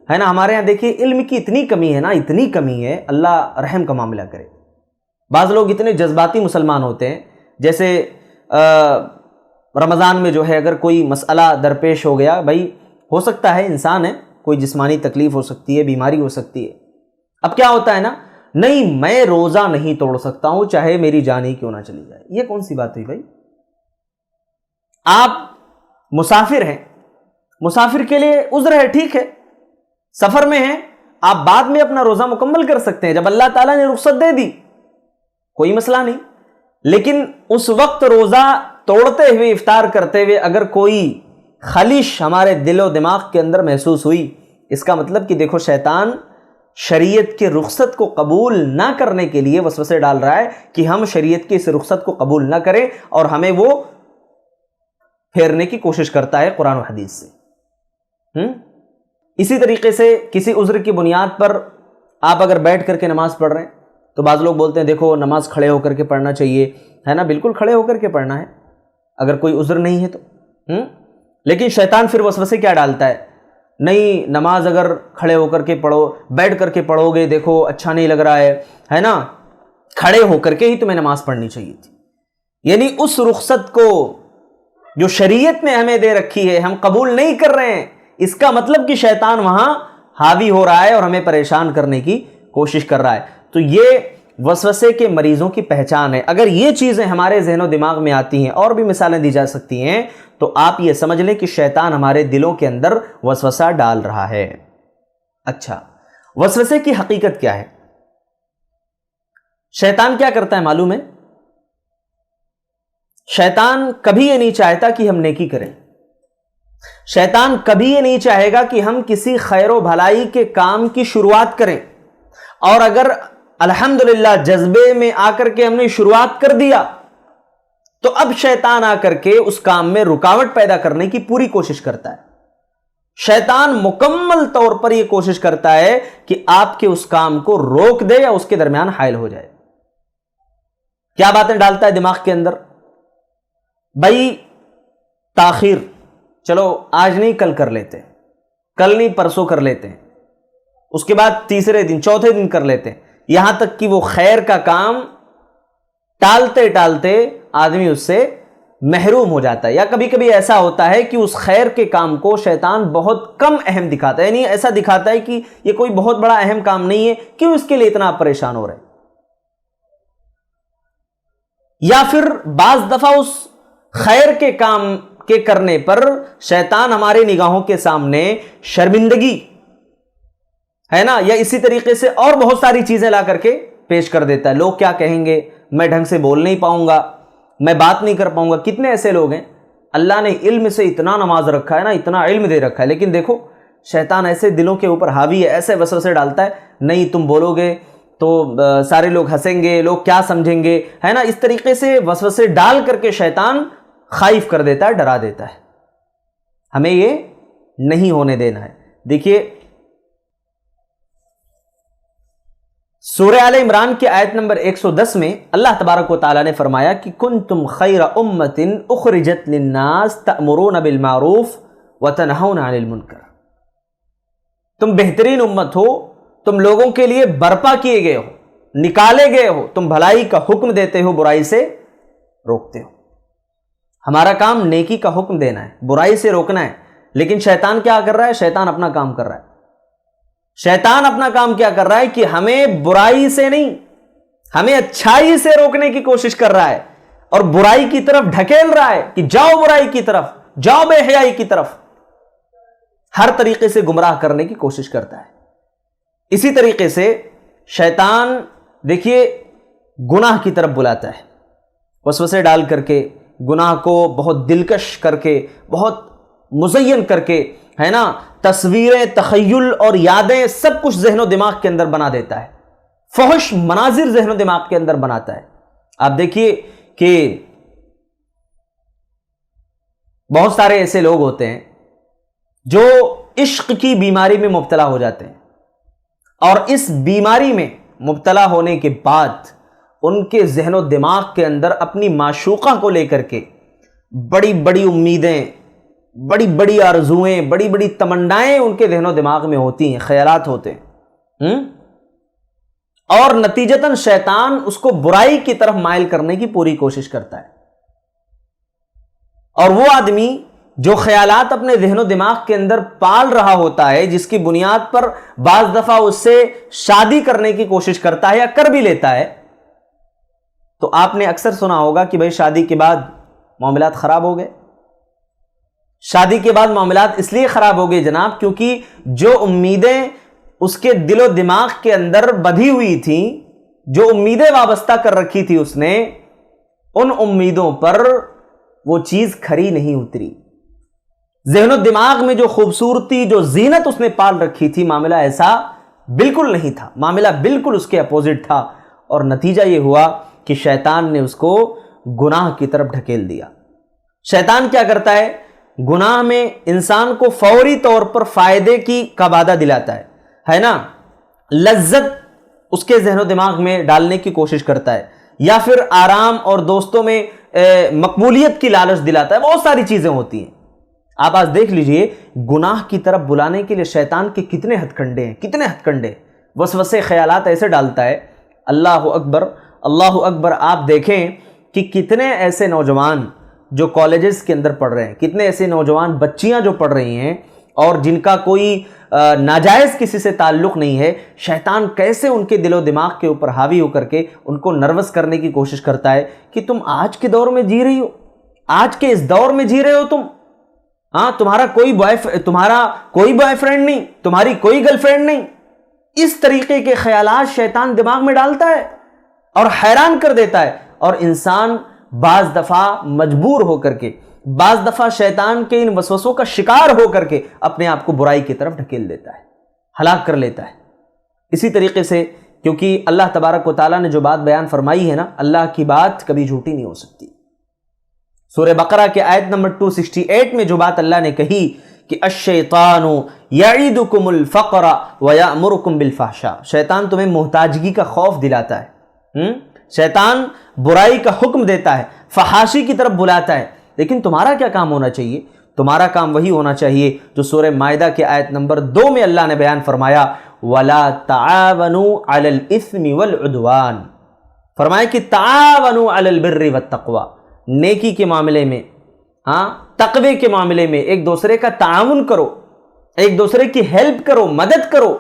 ہے نا۔ ہمارے ہاں دیکھیے علم کی اتنی کمی ہے نا، اتنی کمی ہے، اللہ رحم کا معاملہ کرے۔ بعض لوگ اتنے جذباتی مسلمان ہوتے ہیں، جیسے رمضان میں جو ہے اگر کوئی مسئلہ درپیش ہو گیا، بھائی ہو سکتا ہے، انسان ہے، کوئی جسمانی تکلیف ہو سکتی ہے، بیماری ہو سکتی ہے، اب کیا ہوتا ہے نا، نہیں میں روزہ نہیں توڑ سکتا ہوں چاہے میری جان ہی کیوں نہ چلی جائے. یہ کون سی بات ہوئی بھائی؟ آپ مسافر ہیں، مسافر کے لیے عذر ہے، ٹھیک ہے، سفر میں ہیں، آپ بعد میں اپنا روزہ مکمل کر سکتے ہیں جب اللہ تعالیٰ نے رخصت دے دی، کوئی مسئلہ نہیں. لیکن اس وقت روزہ توڑتے ہوئے، افطار کرتے ہوئے اگر کوئی خلش ہمارے دل و دماغ کے اندر محسوس ہوئی، اس کا مطلب کہ دیکھو شیطان شریعت کے رخصت کو قبول نہ کرنے کے لیے وسوسے ڈال رہا ہے کہ ہم شریعت کی اس رخصت کو قبول نہ کریں، اور ہمیں وہ پھیرنے کی کوشش کرتا ہے قرآن و حدیث سے. اسی طریقے سے کسی عذر کی بنیاد پر آپ اگر بیٹھ کر کے نماز پڑھ رہے ہیں تو بعض لوگ بولتے ہیں دیکھو نماز کھڑے ہو کر کے پڑھنا چاہیے، ہے نا، بالکل کھڑے ہو کر کے پڑھنا ہے اگر کوئی عذر نہیں ہے تو. لیکن شیطان پھر وسوسے کیا ڈالتا ہے، نہیں نماز اگر کھڑے ہو کر کے پڑھو، بیٹھ کر کے پڑھو گے دیکھو اچھا نہیں لگ رہا ہے نا، کھڑے ہو کر کے ہی تمہیں نماز پڑھنی چاہیے تھی. یعنی اس رخصت کو جو شریعت نے ہمیں دے رکھی ہے ہم قبول نہیں کر رہے ہیں، اس کا مطلب کہ شیطان وہاں حاوی ہو رہا ہے اور ہمیں پریشان کرنے کی کوشش کر رہا ہے. تو یہ وسوسے کے مریضوں کی پہچان ہے. اگر یہ چیزیں ہمارے ذہن و دماغ میں آتی ہیں، اور بھی مثالیں دی جا سکتی ہیں، تو آپ یہ سمجھ لیں کہ شیطان ہمارے دلوں کے اندر وسوسہ ڈال رہا ہے. اچھا، وسوسے کی حقیقت کیا ہے؟ شیطان کیا کرتا ہے معلوم ہے؟ شیطان کبھی یہ نہیں چاہتا کہ ہم نیکی کریں. شیطان کبھی یہ نہیں چاہے گا کہ ہم کسی خیر و بھلائی کے کام کی شروعات کریں، اور اگر الحمدللہ جذبے میں آ کر کے ہم نے شروعات کر دیا تو اب شیطان آ کر کے اس کام میں رکاوٹ پیدا کرنے کی پوری کوشش کرتا ہے. شیطان مکمل طور پر یہ کوشش کرتا ہے کہ آپ کے اس کام کو روک دے یا اس کے درمیان حائل ہو جائے. کیا باتیں ڈالتا ہے دماغ کے اندر؟ بھائی تاخیر، چلو آج نہیں کل کر لیتے، کل نہیں پرسوں کر لیتے، اس کے بعد تیسرے دن چوتھے دن کر لیتے، یہاں تک کہ وہ خیر کا کام ٹالتے ٹالتے آدمی اس سے محروم ہو جاتا ہے. یا کبھی کبھی ایسا ہوتا ہے کہ اس خیر کے کام کو شیطان بہت کم اہم دکھاتا ہے، یعنی ایسا دکھاتا ہے کہ یہ کوئی بہت بڑا اہم کام نہیں ہے، کیوں اس کے لیے اتنا آپ پریشان ہو رہے ہیں. یا پھر بعض دفعہ اس خیر کے کام کے کرنے پر شیطان ہمارے نگاہوں کے سامنے شرمندگی، ہے نا، یا اسی طریقے سے اور بہت ساری چیزیں لا کر کے پیش کر دیتا ہے. لوگ کیا کہیں گے، میں ڈھنگ سے بول نہیں پاؤں گا، میں بات نہیں کر پاؤں گا. کتنے ایسے لوگ ہیں اللہ نے علم سے اتنا نواز رکھا ہے نا، اتنا علم دے رکھا ہے، لیکن دیکھو شیطان ایسے دلوں کے اوپر حاوی ہے، ایسے وسوسے ڈالتا ہے، نہیں تم بولو گے تو سارے لوگ ہنسیں گے، لوگ کیا سمجھیں گے، ہے نا. اس طریقے سے وسوسے ڈال کر کے شیطان خائف کر دیتا ہے، ڈرا دیتا ہے. ہمیں یہ نہیں ہونے دینا ہے. دیکھیے سورہ آل عمران کی آیت نمبر 110 میں اللہ تبارک و تعالیٰ نے فرمایا کہ کنتم خیر امت اخرجت للناس تأمرون بالمعروف وتنہون عن المنکر. تم بہترین امت ہو، تم لوگوں کے لیے برپا کیے گئے ہو، نکالے گئے ہو، تم بھلائی کا حکم دیتے ہو، برائی سے روکتے ہو. ہمارا کام نیکی کا حکم دینا ہے، برائی سے روکنا ہے. لیکن شیطان کیا کر رہا ہے؟ شیطان اپنا کام کر رہا ہے. شیطان اپنا کام کیا کر رہا ہے کہ ہمیں برائی سے نہیں، ہمیں اچھائی سے روکنے کی کوشش کر رہا ہے، اور برائی کی طرف ڈھکیل رہا ہے کہ جاؤ برائی کی طرف، جاؤ بے حیائی کی طرف. ہر طریقے سے گمراہ کرنے کی کوشش کرتا ہے. اسی طریقے سے شیطان دیکھیے گناہ کی طرف بلاتا ہے، وسوسے ڈال کر کے، گناہ کو بہت دلکش کر کے، بہت مزین کر کے، ہے نا، تصویریں، تخیل اور یادیں سب کچھ ذہن و دماغ کے اندر بنا دیتا ہے. فحش مناظر ذہن و دماغ کے اندر بناتا ہے. آپ دیکھیے کہ بہت سارے ایسے لوگ ہوتے ہیں جو عشق کی بیماری میں مبتلا ہو جاتے ہیں، اور اس بیماری میں مبتلا ہونے کے بعد ان کے ذہن و دماغ کے اندر اپنی معشوقہ کو لے کر کے بڑی بڑی امیدیں، بڑی بڑی آرزوئیں، بڑی بڑی تمنائیں ان کے ذہن و دماغ میں ہوتی ہیں، خیالات ہوتے ہیں، اور نتیجتاً شیطان اس کو برائی کی طرف مائل کرنے کی پوری کوشش کرتا ہے. اور وہ آدمی جو خیالات اپنے ذہن و دماغ کے اندر پال رہا ہوتا ہے، جس کی بنیاد پر بعض دفعہ اس سے شادی کرنے کی کوشش کرتا ہے یا کر بھی لیتا ہے، تو آپ نے اکثر سنا ہوگا کہ بھائی شادی کے بعد معاملات خراب ہو گئے۔ شادی کے بعد معاملات اس لیے خراب ہو گئے جناب کیونکہ جو امیدیں اس کے دل و دماغ کے اندر بدھی ہوئی تھیں، جو امیدیں وابستہ کر رکھی تھی اس نے، ان امیدوں پر وہ چیز کھری نہیں اتری۔ ذہن و دماغ میں جو خوبصورتی، جو زینت اس نے پال رکھی تھی، معاملہ ایسا بالکل نہیں تھا، معاملہ بالکل اس کے اپوزٹ تھا، اور نتیجہ یہ ہوا کہ شیطان نے اس کو گناہ کی طرف ڈھکیل دیا۔ شیطان کیا کرتا ہے؟ گناہ میں انسان کو فوری طور پر فائدے کا وعدہ دلاتا ہے نا، لذت اس کے ذہن و دماغ میں ڈالنے کی کوشش کرتا ہے، یا پھر آرام اور دوستوں میں مقبولیت کی لالچ دلاتا ہے، بہت ساری چیزیں ہوتی ہیں۔ آپ آج دیکھ لیجئے گناہ کی طرف بلانے کے لیے شیطان کے کتنے ہتھ کنڈے ہیں، کتنے ہتھ کنڈے، وسوسے خیالات ایسے ڈالتا ہے۔ اللہ اکبر، اللہ اکبر۔ آپ دیکھیں کہ کتنے ایسے نوجوان جو کالجز کے اندر پڑھ رہے ہیں، کتنے ایسے نوجوان بچیاں جو پڑھ رہی ہیں اور جن کا کوئی ناجائز کسی سے تعلق نہیں ہے، شیطان کیسے ان کے دل و دماغ کے اوپر حاوی ہو کر کے ان کو نروس کرنے کی کوشش کرتا ہے کہ تم آج کے دور میں جی رہی ہو، آج کے اس دور میں جی رہے ہو تم، ہاں، تمہارا کوئی بوائے فرینڈ نہیں، تمہاری کوئی گرل فرینڈ نہیں۔ اس طریقے کے خیالات شیطان دماغ میں ڈالتا ہے اور حیران کر دیتا ہے، اور انسان بعض دفعہ مجبور ہو کر کے، بعض دفعہ شیطان کے ان وسوسوں کا شکار ہو کر کے اپنے آپ کو برائی کی طرف ڈھکیل دیتا ہے، ہلاک کر لیتا ہے۔ اسی طریقے سے کیونکہ اللہ تبارک و تعالیٰ نے جو بات بیان فرمائی ہے نا، اللہ کی بات کبھی جھوٹی نہیں ہو سکتی۔ سورہ بقرہ کے آیت نمبر 268 میں جو بات اللہ نے کہی کہ الشیطان یعیدکم الفقر ویأمرکم بالفحشاء، شیطان تمہیں محتاجگی کا خوف دلاتا ہے، شیطان برائی کا حکم دیتا ہے، فحاشی کی طرف بلاتا ہے، لیکن تمہارا کیا کام ہونا چاہیے؟ تمہارا کام وہی ہونا چاہیے جو سورہ مائدہ کے آیت نمبر 2 میں اللہ نے بیان فرمایا، وَلَا تَعَاوَنُوا عَلَى الْإِثْمِ وَالْعُدْوَانِ، فرمایا کہ تعاونوا علی البر والتقوی، نیکی کے معاملے میں، تقوی کے معاملے میں ایک دوسرے کا تعاون کرو، ایک دوسرے کی ہیلپ کرو، مدد کرو۔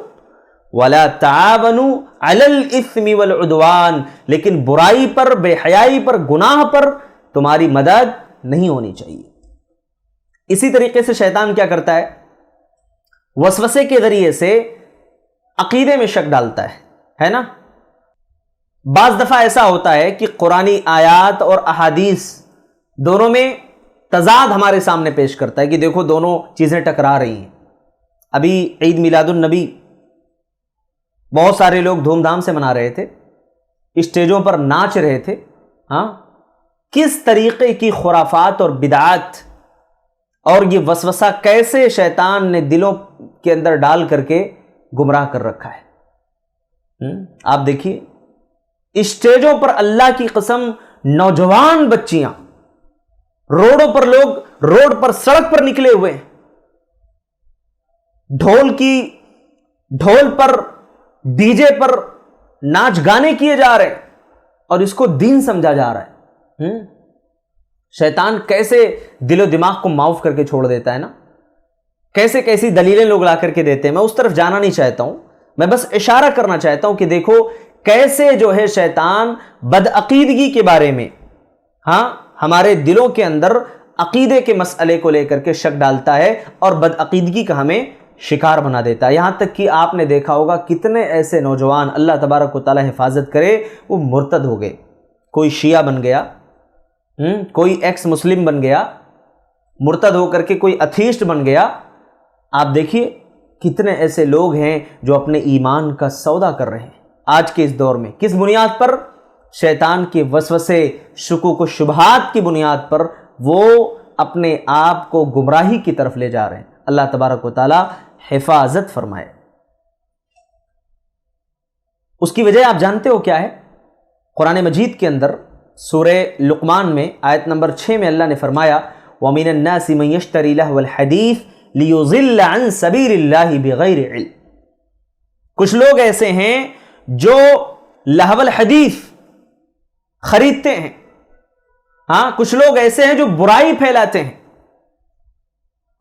وَلَا تَعَاوَنُوا عَلَى الْإِثْمِ وَالْعُدْوَانِ، لیکن برائی پر، بے حیائی پر، گناہ پر تمہاری مدد نہیں ہونی چاہیے۔ اسی طریقے سے شیطان کیا کرتا ہے؟ وسوسے کے ذریعے سے عقیدے میں شک ڈالتا ہے نا۔ بعض دفعہ ایسا ہوتا ہے کہ قرآنی آیات اور احادیث دونوں میں تضاد ہمارے سامنے پیش کرتا ہے کہ دیکھو دونوں چیزیں ٹکرا رہی ہیں۔ ابھی عید میلاد النبی بہت سارے لوگ دھوم دھام سے منا رہے تھے، اسٹیجوں پر ناچ رہے تھے، کس طریقے کی خرافات اور بدعات اور یہ وسوسہ کیسے شیطان نے دلوں کے اندر ڈال کر کے گمراہ کر رکھا ہے۔ آپ دیکھیے اسٹیجوں پر اللہ کی قسم نوجوان بچیاں، روڈوں پر لوگ، روڈ پر، سڑک پر نکلے ہوئے ہیں، ڈھول پر، ڈی جے پر ناچ گانے کیے جا رہے ہیں اور اس کو دین سمجھا جا رہا ہے۔ شیطان کیسے دل و دماغ کو معاف کر کے چھوڑ دیتا ہے نا، کیسے کیسی دلیلیں لوگ لا کر کے دیتے ہیں۔ میں اس طرف جانا نہیں چاہتا ہوں، میں بس اشارہ کرنا چاہتا ہوں کہ دیکھو کیسے جو ہے شیطان بدعقیدگی کے بارے میں، ہمارے دلوں کے اندر عقیدے کے مسئلے کو لے کر کے شک ڈالتا ہے اور بدعقیدگی کا ہمیں شکار بنا دیتا ہے۔ یہاں تک کہ آپ نے دیکھا ہوگا کتنے ایسے نوجوان، اللہ تبارک و تعالی حفاظت کرے، وہ مرتد ہو گئے، کوئی شیعہ بن گیا، کوئی ایکس مسلم بن گیا، مرتد ہو کر کے کوئی اتھیسٹ بن گیا۔ آپ دیکھیے کتنے ایسے لوگ ہیں جو اپنے ایمان کا سودا کر رہے ہیں آج کے اس دور میں۔ کس بنیاد پر؟ شیطان کے وسوسے، شکوک و شبہات کی بنیاد پر وہ اپنے آپ کو گمراہی کی طرف لے جا رہے ہیں۔ اللہ تبارک و تعالی حفاظت فرمائے۔ اس کی وجہ آپ جانتے ہو کیا ہے؟ قرآن مجید کے اندر سورہ لقمان میں آیت نمبر 6 میں اللہ نے فرمایا وَمِنَ النَّاسِ مَن يَشْتَرِي لَهْوَ الْحَدِيثِ لِيُضِلَّ عَن سَبِيلِ اللَّهِ بِغَيْرِ عِلْمٍ۔ کچھ لوگ ایسے ہیں جو لہو الحدیث خریدتے ہیں، ہاں کچھ لوگ ایسے ہیں جو برائی پھیلاتے ہیں.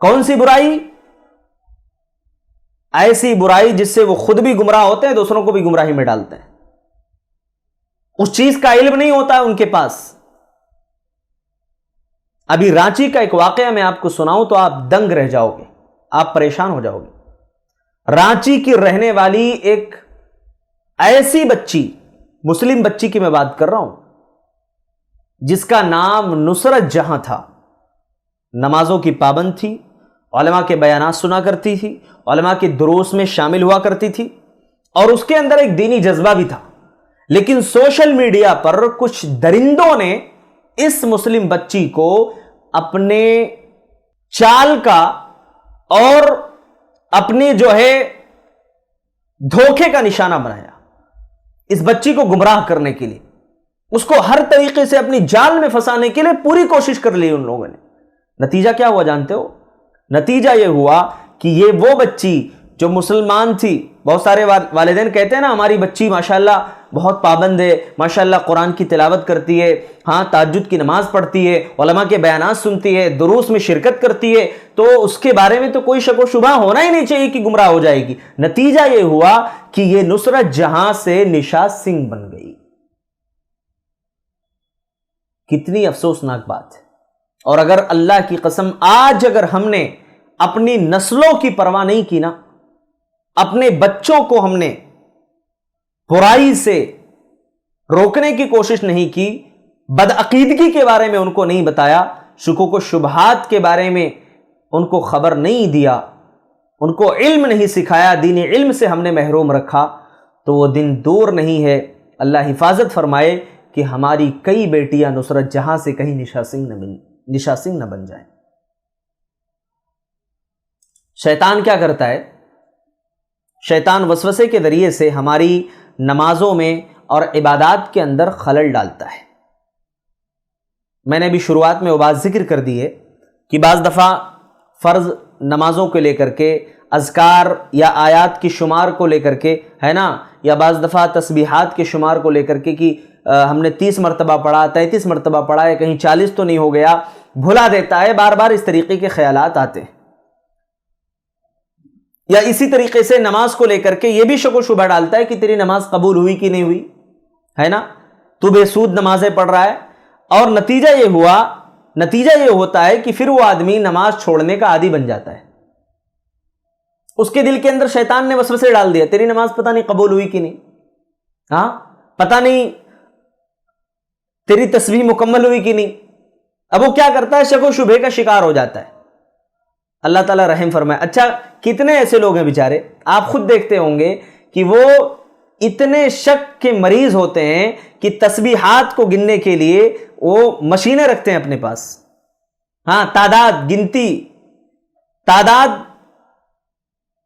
کون سی برائی؟ ایسی برائی جس سے وہ خود بھی گمراہ ہوتے ہیں، دوسروں کو بھی گمراہی میں ڈالتے ہیں. اس چیز کا علم نہیں ہوتا ہے ان کے پاس. ابھی رانچی کا ایک واقعہ میں آپ کو سناؤں تو آپ دنگ رہ جاؤ گے، آپ پریشان ہو جاؤ گے. رانچی کی رہنے والی ایک ایسی بچی، مسلم بچی کی میں بات کر رہا ہوں، جس کا نام نصرت جہاں تھا. نمازوں کی پابند تھی، علماء کے بیانات سنا کرتی تھی، علماء کے دروس میں شامل ہوا کرتی تھی، اور اس کے اندر ایک دینی جذبہ بھی تھا. لیکن سوشل میڈیا پر کچھ درندوں نے اس مسلم بچی کو اپنے چال کا اور اپنے جو ہے دھوکے کا نشانہ بنایا. اس بچی کو گمراہ کرنے کے لیے، اس کو ہر طریقے سے اپنی جال میں پھنسانے کے لیے پوری کوشش کر لی ان لوگوں نے. نتیجہ کیا ہوا جانتے ہو؟ نتیجہ یہ ہوا کہ یہ وہ بچی جو مسلمان تھی، بہت سارے والدین کہتے ہیں نا ہماری بچی ماشاءاللہ بہت پابند ہے، ماشاءاللہ قرآن کی تلاوت کرتی ہے، ہاں تہجد کی نماز پڑھتی ہے، علماء کے بیانات سنتی ہے، دروس میں شرکت کرتی ہے، تو اس کے بارے میں تو کوئی شک و شبہ ہونا ہی نہیں چاہیے کہ گمراہ ہو جائے گی. نتیجہ یہ ہوا کہ یہ نصرت جہاں سے نشا سنگھ بن گئی. کتنی افسوسناک بات ہے. اور اگر اللہ کی قسم آج اگر ہم نے اپنی نسلوں کی پرواہ نہیں کی نا، اپنے بچوں کو ہم نے برائی سے روکنے کی کوشش نہیں کی، بدعقیدگی کے بارے میں ان کو نہیں بتایا، شکوک و شبہات کے بارے میں ان کو خبر نہیں دیا، ان کو علم نہیں سکھایا، دین علم سے ہم نے محروم رکھا، تو وہ دن دور نہیں ہے اللہ حفاظت فرمائے کہ ہماری کئی بیٹیاں نصرت جہاں سے کہیں نشا سنگھ نہ بن جائیں. شیطان کیا کرتا ہے؟ شیطان وسوسے کے ذریعے سے ہماری نمازوں میں اور عبادات کے اندر خلل ڈالتا ہے. میں نے بھی شروعات میں وہ بات ذکر کر دی ہے کہ بعض دفعہ فرض نمازوں کو لے کر کے، اذکار یا آیات کی شمار کو لے کر کے، ہے نا، یا بعض دفعہ تسبیحات کے شمار کو لے کر کے کہ ہم نے 30 مرتبہ پڑھا، 33 مرتبہ پڑھا ہے، کہیں 40 تو نہیں ہو گیا، بھلا دیتا ہے. بار بار اس طریقے کے خیالات آتے ہیں. یا اسی طریقے سے نماز کو لے کر کے یہ بھی شک و شبہ ڈالتا ہے کہ تیری نماز قبول ہوئی کہ نہیں ہوئی، ہے نا، تو بے سود نمازیں پڑھ رہا ہے. اور نتیجہ یہ ہوتا ہے کہ پھر وہ آدمی نماز چھوڑنے کا عادی بن جاتا ہے. اس کے دل کے اندر شیطان نے وسوسے ڈال دیا، تیری نماز پتہ نہیں قبول ہوئی کہ نہیں، ہاں پتہ نہیں تیری تسبیح مکمل ہوئی کہ نہیں. اب وہ کیا کرتا ہے؟ شک و شبہ کا شکار ہو جاتا ہے. اللہ تعالیٰ رحم فرمائے. اچھا کتنے ایسے لوگ ہیں بیچارے، آپ خود دیکھتے ہوں گے کہ وہ اتنے شک کے مریض ہوتے ہیں کہ تسبیحات کو گننے کے لیے وہ مشینیں رکھتے ہیں اپنے پاس. ہاں تعداد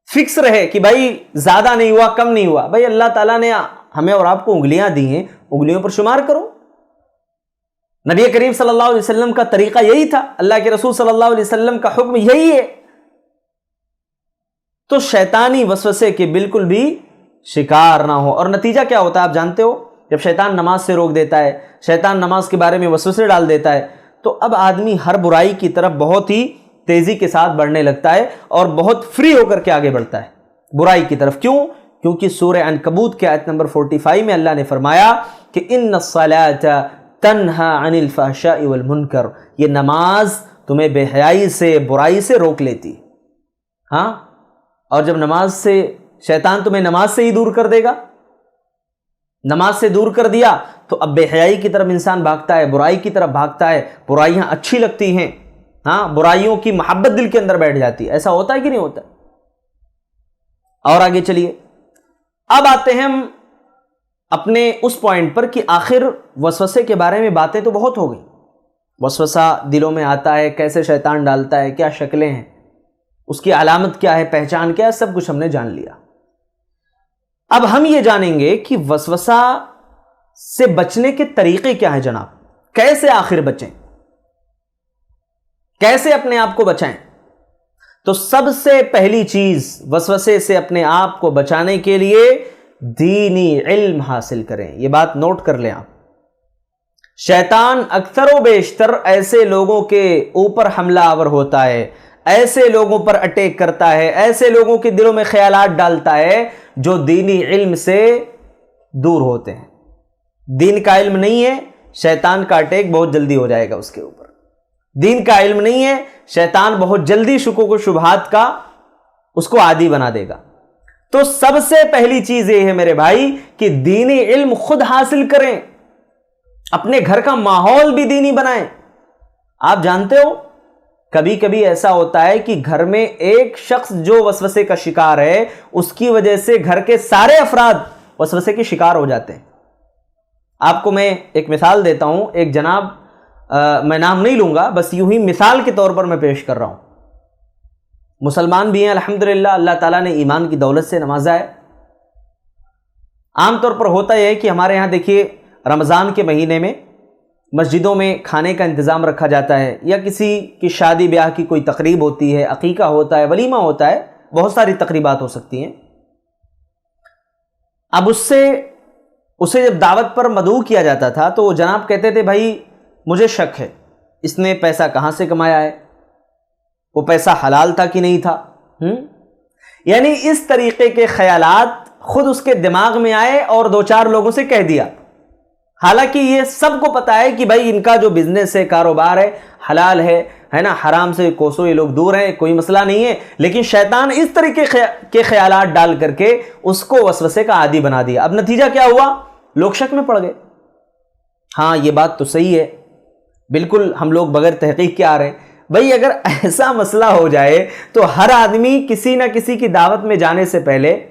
فکس رہے کہ بھائی زیادہ نہیں ہوا، کم نہیں ہوا. بھائی اللہ تعالیٰ نے ہمیں اور آپ کو انگلیاں دی ہیں، انگلیوں پر شمار کرو. نبی کریم صلی اللہ علیہ وسلم کا طریقہ یہی تھا، اللہ کے رسول صلی اللہ علیہ وسلم کا حکم یہی ہے. تو شیطانی وسوسے کے بالکل بھی شکار نہ ہو. اور نتیجہ کیا ہوتا ہے آپ جانتے ہو؟ جب شیطان نماز سے روک دیتا ہے، شیطان نماز کے بارے میں وسوسے ڈال دیتا ہے، تو اب آدمی ہر برائی کی طرف بہت ہی تیزی کے ساتھ بڑھنے لگتا ہے اور بہت فری ہو کر کے آگے بڑھتا ہے برائی کی طرف. کیوں؟ کیونکہ سورہ عنکبوت کے آیت نمبر 45 میں اللہ نے فرمایا کہ ان الصلاۃ تنہی عن الفحشاء والمنکر، یہ نماز تمہیں بے حیائی سے، برائی سے روک لیتی. ہاں، اور جب نماز سے شیطان تمہیں نماز سے ہی دور کر دے گا، نماز سے دور کر دیا تو اب بے حیائی کی طرف انسان بھاگتا ہے، برائی کی طرف بھاگتا ہے. برائیاں اچھی لگتی ہیں، ہاں برائیوں کی محبت دل کے اندر بیٹھ جاتی ہے. ایسا ہوتا ہے کہ نہیں ہوتا؟ اور آگے چلیے، اب آتے ہیں ہم اپنے اس پوائنٹ پر کہ آخر وسوسے کے بارے میں باتیں تو بہت ہو گئی. وسوسہ دلوں میں آتا ہے، کیسے شیطان ڈالتا ہے، کیا شکلیں ہیں، اس کی علامت کیا ہے، پہچان کیا ہے، سب کچھ ہم نے جان لیا. اب ہم یہ جانیں گے کہ وسوسہ سے بچنے کے طریقے کیا ہیں جناب، کیسے آخر بچیں، کیسے اپنے آپ کو بچائیں. تو سب سے پہلی چیز وسوسے سے اپنے آپ کو بچانے کے لیے دینی علم حاصل کریں. یہ بات نوٹ کر لیں آپ. شیطان اکثر و بیشتر ایسے لوگوں کے اوپر حملہ آور ہوتا ہے، ایسے لوگوں پر اٹیک کرتا ہے، ایسے لوگوں کے دلوں میں خیالات ڈالتا ہے جو دینی علم سے دور ہوتے ہیں۔ دین کا علم نہیں ہے، شیطان کا اٹیک بہت جلدی ہو جائے گا اس کے اوپر۔ دین کا علم نہیں ہے، شیطان بہت جلدی شکوک و شبہات کا اس کو عادی بنا دے گا۔ تو سب سے پہلی چیز یہ ہے میرے بھائی کہ دینی علم خود حاصل کریں، اپنے گھر کا ماحول بھی دینی بنائیں۔ آپ جانتے ہو کبھی کبھی ایسا ہوتا ہے کہ گھر میں ایک شخص جو وسوسے کا شکار ہے، اس کی وجہ سے گھر کے سارے افراد وسوسے کے شکار ہو جاتے ہیں۔ آپ کو میں ایک مثال دیتا ہوں، ایک جناب، میں نام نہیں لوں گا، بس یوں ہی مثال کے طور پر میں پیش کر رہا ہوں، مسلمان بھی ہیں الحمدللہ، اللہ تعالیٰ نے ایمان کی دولت سے نوازا ہے۔ عام طور پر ہوتا یہ ہے کہ ہمارے ہاں دیکھیے رمضان کے مہینے میں مسجدوں میں کھانے کا انتظام رکھا جاتا ہے، یا کسی کی شادی بیاہ کی کوئی تقریب ہوتی ہے، عقیقہ ہوتا ہے، ولیمہ ہوتا ہے، بہت ساری تقریبات ہو سکتی ہیں۔ اب اسے جب دعوت پر مدعو کیا جاتا تھا تو وہ جناب کہتے تھے بھائی مجھے شک ہے اس نے پیسہ کہاں سے کمایا ہے، وہ پیسہ حلال تھا کہ نہیں تھا۔ یعنی اس طریقے کے خیالات خود اس کے دماغ میں آئے اور دو چار لوگوں سے کہہ دیا، حالانکہ یہ سب کو پتا ہے کہ بھائی ان کا جو بزنس ہے، کاروبار ہے، حلال ہے نا، حرام سے کوسوں یہ لوگ دور ہیں، کوئی مسئلہ نہیں ہے، لیکن شیطان اس طریقے کے خیالات ڈال کر کے اس کو وسوسے کا عادی بنا دیا۔ اب نتیجہ کیا ہوا؟ لوگ شک میں پڑ گئے۔ ہاں یہ بات تو صحیح ہے، بالکل ہم لوگ بغیر تحقیق کے آ رہے ہیں۔ بھائی اگر ایسا مسئلہ ہو جائے تو ہر آدمی کسی نہ کسی کی دعوت میں جانے سے پہلے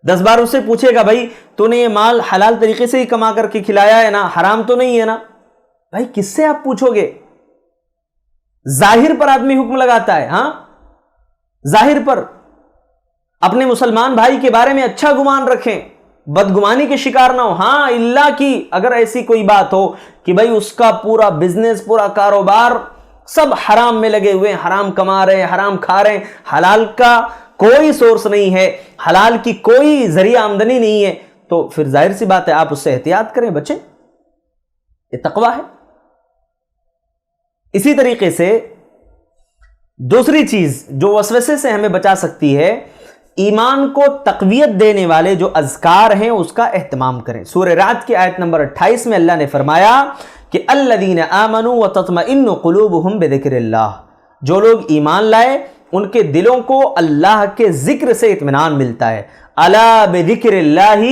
10 بار اس سے پوچھے گا بھائی تو نے یہ مال حلال طریقے سے ہی کما کر کے کھلایا ہے نا، حرام تو نہیں ہے نا؟ بھائی کس سے آپ پوچھو گے؟ ظاہر پر آدمی حکم لگاتا ہے، ہاں ظاہر پر۔ اپنے مسلمان بھائی کے بارے میں اچھا گمان رکھیں، بدگمانی کے شکار نہ ہو۔ ہاں اللہ کی اگر ایسی کوئی بات ہو کہ بھائی اس کا پورا بزنس، پورا کاروبار سب حرام میں لگے ہوئے ہیں، حرام کما رہے ہیں، حرام کھا رہے ہیں، حلال کا کوئی سورس نہیں ہے، حلال کی کوئی ذریعہ آمدنی نہیں ہے، تو پھر ظاہر سی بات ہے آپ اس سے احتیاط کریں، بچیں، یہ تقوی ہے۔ اسی طریقے سے دوسری چیز جو وسوسے سے ہمیں بچا سکتی ہے، ایمان کو تقویت دینے والے جو اذکار ہیں اس کا اہتمام کریں۔ سورہ رعد کی آیت نمبر 28 میں اللہ نے فرمایا کہ الذین آمنوا وتطمئن قلوبہم بذکر اللہ، جو لوگ ایمان لائے ان کے دلوں کو اللہ کے ذکر سے اطمینان ملتا ہے۔ الا بذکر اللہ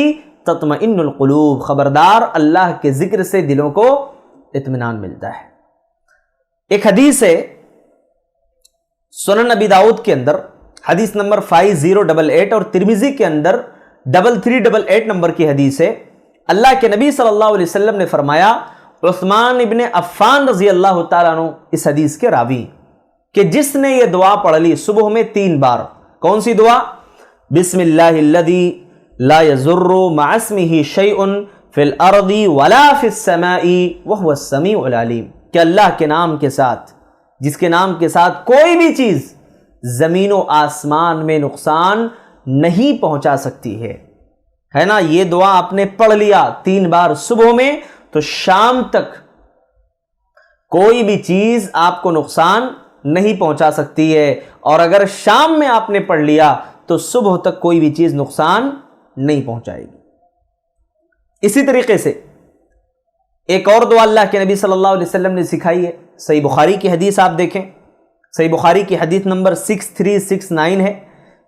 تطمئن القلوب، خبردار اللہ کے ذکر سے دلوں کو اطمینان ملتا ہے۔ ایک حدیث ہے سنن نبی داؤد کے اندر، حدیث نمبر 5088، اور ترمذی کے اندر 3388 نمبر کی حدیث ہے۔ اللہ کے نبی صلی اللہ علیہ وسلم نے فرمایا، عثمان ابن عفان رضی اللہ تعالیٰ عنہ اس حدیث کے راوی، کہ جس نے یہ دعا پڑھ لی صبح میں 3 بار، کون سی دعا؟ بسم اللہ الذی لا یضر مع اسمہ شیء فی الارض ولا فی السماء وہو السمیع العلیم، کہ اللہ کے نام کے ساتھ، جس کے نام کے ساتھ کوئی بھی چیز زمین و آسمان میں نقصان نہیں پہنچا سکتی ہے نا۔ یہ دعا آپ نے پڑھ لیا 3 بار صبح میں تو شام تک کوئی بھی چیز آپ کو نقصان نہیں پہنچا سکتی ہے، اور اگر شام میں آپ نے پڑھ لیا تو صبح تک کوئی بھی چیز نقصان نہیں پہنچائے گی۔ اسی طریقے سے ایک اور دعا اللہ کے نبی صلی اللہ علیہ وسلم نے سکھائی ہے، صحیح بخاری کی حدیث آپ دیکھیں، صحیح بخاری کی حدیث نمبر 6369 ہے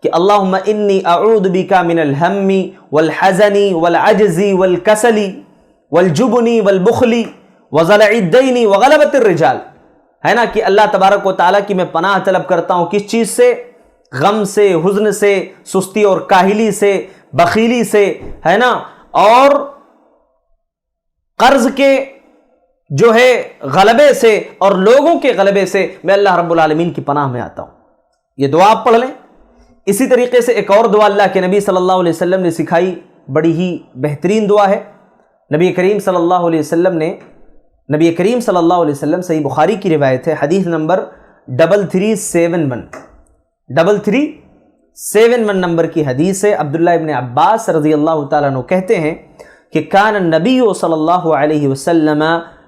کہ اللہم انی اعوذ بک من الہم والحزن والعجز والکسل والجبن والبخل وضلع الدین وغلبۃ الرجال، ہے نا، کہ اللہ تبارک و تعالیٰ کی میں پناہ طلب کرتا ہوں کس چیز سے؟ غم سے، حزن سے، سستی اور کاہلی سے، بخیلی سے، ہے نا، اور قرض کے جو ہے غلبے سے، اور لوگوں کے غلبے سے میں اللہ رب العالمین کی پناہ میں آتا ہوں۔ یہ دعا آپ پڑھ لیں۔ اسی طریقے سے ایک اور دعا اللہ کے نبی صلی اللہ علیہ وسلم نے سکھائی، بڑی ہی بہترین دعا ہے۔ نبی کریم صلی اللہ علیہ وسلم صحیح بخاری کی روایت ہے، حدیث نمبر 3371 نمبر کی حدیث ہے۔ عبداللہ ابن عباس رضی اللہ تعالیٰ عنہ کہتے ہیں کہ کان النبی صلی اللہ علیہ وسلم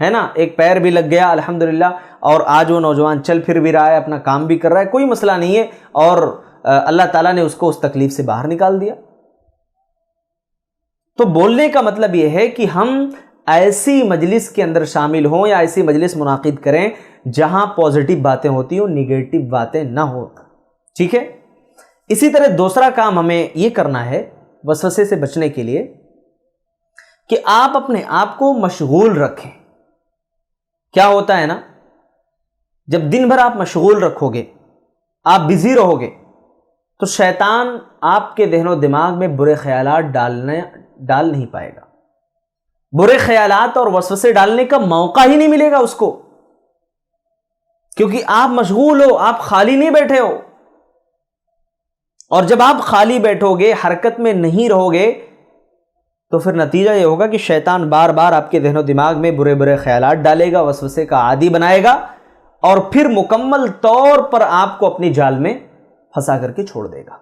ہے نا, ایک پیر بھی لگ گیا الحمدللہ, اور آج وہ نوجوان چل پھر بھی رہا ہے, اپنا کام بھی کر رہا ہے, کوئی مسئلہ نہیں ہے, اور اللہ تعالیٰ نے اس کو اس تکلیف سے باہر نکال دیا. تو بولنے کا مطلب یہ ہے کہ ہم ایسی مجلس کے اندر شامل ہوں یا ایسی مجلس منعقد کریں جہاں پازیٹیو باتیں ہوتی ہوں, نیگیٹو باتیں نہ ہو. ٹھیک ہے. اسی طرح دوسرا کام ہمیں یہ کرنا ہے وسوسے سے بچنے کے لیے کہ آپ اپنے آپ کو مشغول رکھیں. کیا ہوتا ہے نا, جب دن بھر آپ مشغول رکھو گے, آپ بزی رہو گے, تو شیطان آپ کے ذہن و دماغ میں برے خیالات ڈال نہیں پائے گا. برے خیالات اور وسوسے ڈالنے کا موقع ہی نہیں ملے گا اس کو, کیونکہ آپ مشغول ہو, آپ خالی نہیں بیٹھے ہو. اور جب آپ خالی بیٹھو گے, حرکت میں نہیں رہو گے, تو پھر نتیجہ یہ ہوگا کہ شیطان بار بار آپ کے ذہن و دماغ میں برے برے خیالات ڈالے گا, وسوسے کا عادی بنائے گا, اور پھر مکمل طور پر آپ کو اپنی جال میں پھنسا کر کے چھوڑ دے گا.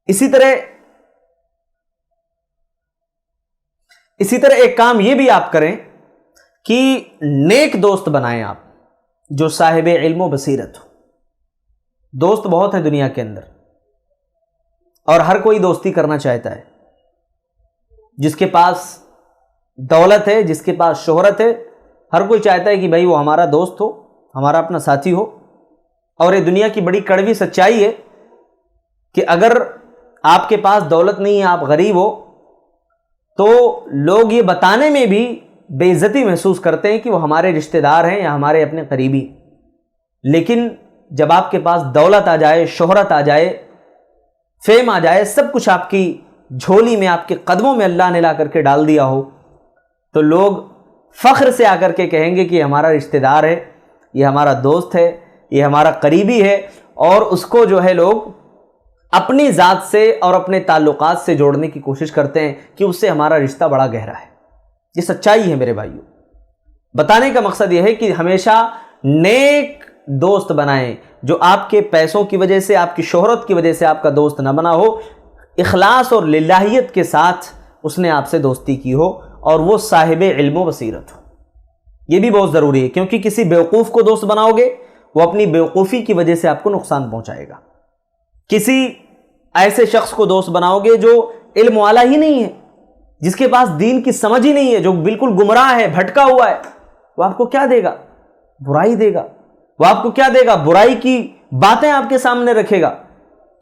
اسی طرح ایک کام یہ بھی آپ کریں کہ نیک دوست بنائیں آپ, جو صاحب علم و بصیرت ہو. دوست بہت ہیں دنیا کے اندر, اور ہر کوئی دوستی کرنا چاہتا ہے. جس کے پاس دولت ہے, جس کے پاس شہرت ہے, ہر کوئی چاہتا ہے کہ بھائی وہ ہمارا دوست ہو, ہمارا اپنا ساتھی ہو. اور یہ دنیا کی بڑی کڑوی سچائی ہے کہ اگر آپ کے پاس دولت نہیں ہے, آپ غریب ہو, تو لوگ یہ بتانے میں بھی بے عزتی محسوس کرتے ہیں کہ وہ ہمارے رشتہ دار ہیں یا ہمارے اپنے قریبی. لیکن جب آپ کے پاس دولت آ جائے, شہرت آ جائے, فیم آ جائے, سب کچھ آپ کی جھولی میں, آپ کے قدموں میں اللہ نے لا کر کے ڈال دیا ہو, تو لوگ فخر سے آ کر کے کہیں گے کہ یہ ہمارا رشتہ دار ہے, یہ ہمارا دوست ہے, یہ ہمارا قریبی ہے. اور اس کو جو ہے لوگ اپنی ذات سے اور اپنے تعلقات سے جوڑنے کی کوشش کرتے ہیں کہ اس سے ہمارا رشتہ بڑا گہرا ہے. یہ سچائی ہے میرے بھائیوں. بتانے کا مقصد یہ ہے کہ ہمیشہ نیک دوست بنائیں, جو آپ کے پیسوں کی وجہ سے, آپ کی شہرت کی وجہ سے آپ کا دوست نہ بنا ہو, اخلاص اور للہیت کے ساتھ اس نے آپ سے دوستی کی ہو, اور وہ صاحب علم و بصیرت ہو. یہ بھی بہت ضروری ہے, کیونکہ کسی بیوقوف کو دوست بناؤ گے, وہ اپنی بیوقوفی کی وجہ سے آپ کو نقصان پہنچائے گا. کسی ایسے شخص کو دوست بناؤ گے جو علم والا ہی نہیں ہے, جس کے پاس دین کی سمجھ ہی نہیں ہے, جو بالکل گمراہ ہے, بھٹکا ہوا ہے, وہ آپ کو کیا دے گا؟ برائی دے گا. وہ آپ کو کیا دے گا؟ برائی کی باتیں آپ کے سامنے رکھے گا.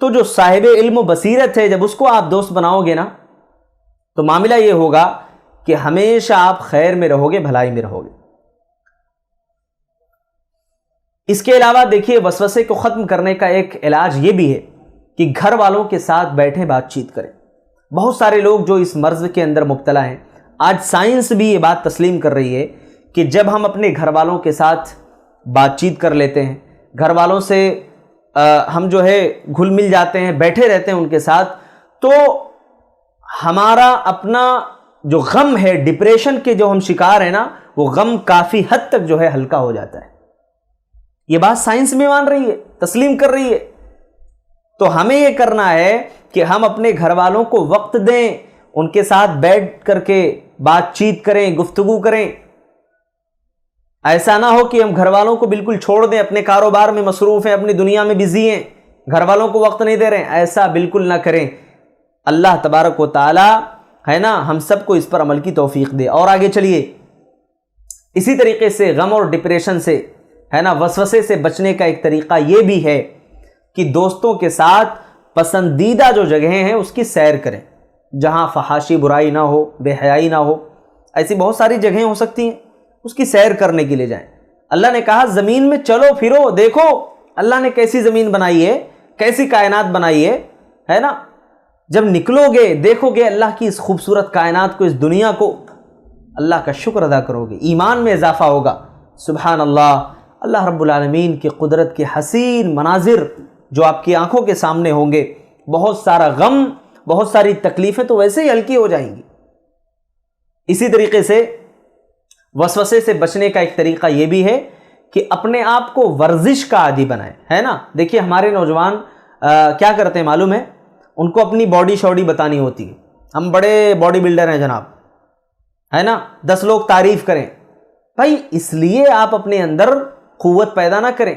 تو جو صاحب علم و بصیرت ہے, جب اس کو آپ دوست بناؤ گے نا, تو معاملہ یہ ہوگا کہ ہمیشہ آپ خیر میں رہو گے, بھلائی میں رہو گے. اس کے علاوہ دیکھیے, وسوسے کو ختم کرنے کا ایک علاج یہ بھی ہے کہ گھر والوں کے ساتھ بیٹھے بات چیت کریں. بہت سارے لوگ جو اس مرض کے اندر مبتلا ہیں, آج سائنس بھی یہ بات تسلیم کر رہی ہے کہ جب ہم اپنے گھر والوں کے ساتھ بات چیت کر لیتے ہیں, گھر والوں سے ہم جو ہے گھل مل جاتے ہیں, بیٹھے رہتے ہیں ان کے ساتھ, تو ہمارا اپنا جو غم ہے, ڈپریشن کے جو ہم شکار ہیں نا, وہ غم کافی حد تک جو ہے ہلکا ہو جاتا ہے. یہ بات سائنس میں مان رہی ہے, تسلیم کر رہی ہے. تو ہمیں یہ کرنا ہے کہ ہم اپنے گھر والوں کو وقت دیں, ان کے ساتھ بیٹھ کر کے بات چیت کریں, گفتگو کریں. ایسا نہ ہو کہ ہم گھر والوں کو بالکل چھوڑ دیں, اپنے کاروبار میں مصروف ہیں, اپنی دنیا میں بزی ہیں, گھر والوں کو وقت نہیں دے رہے ہیں. ایسا بالکل نہ کریں. اللہ تبارک و تعالی ہے نا, ہم سب کو اس پر عمل کی توفیق دے. اور آگے چلیے, اسی طریقے سے غم اور ڈپریشن سے ہے نا, وسوسے سے بچنے کا ایک طریقہ یہ بھی ہے کہ دوستوں کے ساتھ پسندیدہ جو جگہیں ہیں اس کی سیر کریں, جہاں فحاشی برائی نہ ہو, بے حیائی نہ ہو. ایسی بہت ساری جگہیں ہو سکتی ہیں, اس کی سیر کرنے کے لیے جائیں. اللہ نے کہا زمین میں چلو پھرو, دیکھو اللہ نے کیسی زمین بنائی ہے, کیسی کائنات بنائی ہے نا. جب نکلو گے, دیکھو گے اللہ کی اس خوبصورت کائنات کو, اس دنیا کو, اللہ کا شکر ادا کرو گے, ایمان میں اضافہ ہوگا. سبحان اللہ, اللہ رب العالمین کی قدرت کے حسین مناظر جو آپ کی آنکھوں کے سامنے ہوں گے. بہت سارا غم, بہت ساری تکلیفیں تو ویسے ہی ہلکی ہو جائیں گی. اسی طریقے سے وسوسے سے بچنے کا ایک طریقہ یہ بھی ہے کہ اپنے آپ کو ورزش کا عادی بنائیں, ہے نا. دیکھیے ہمارے نوجوان کیا کرتے ہیں معلوم ہے, ان کو اپنی باڈی شوڈی بتانی ہوتی ہے, ہم بڑے باڈی بلڈر ہیں جناب, ہے نا, 10 لوگ تعریف کریں. بھائی اس لیے آپ اپنے اندر قوت پیدا نہ کریں,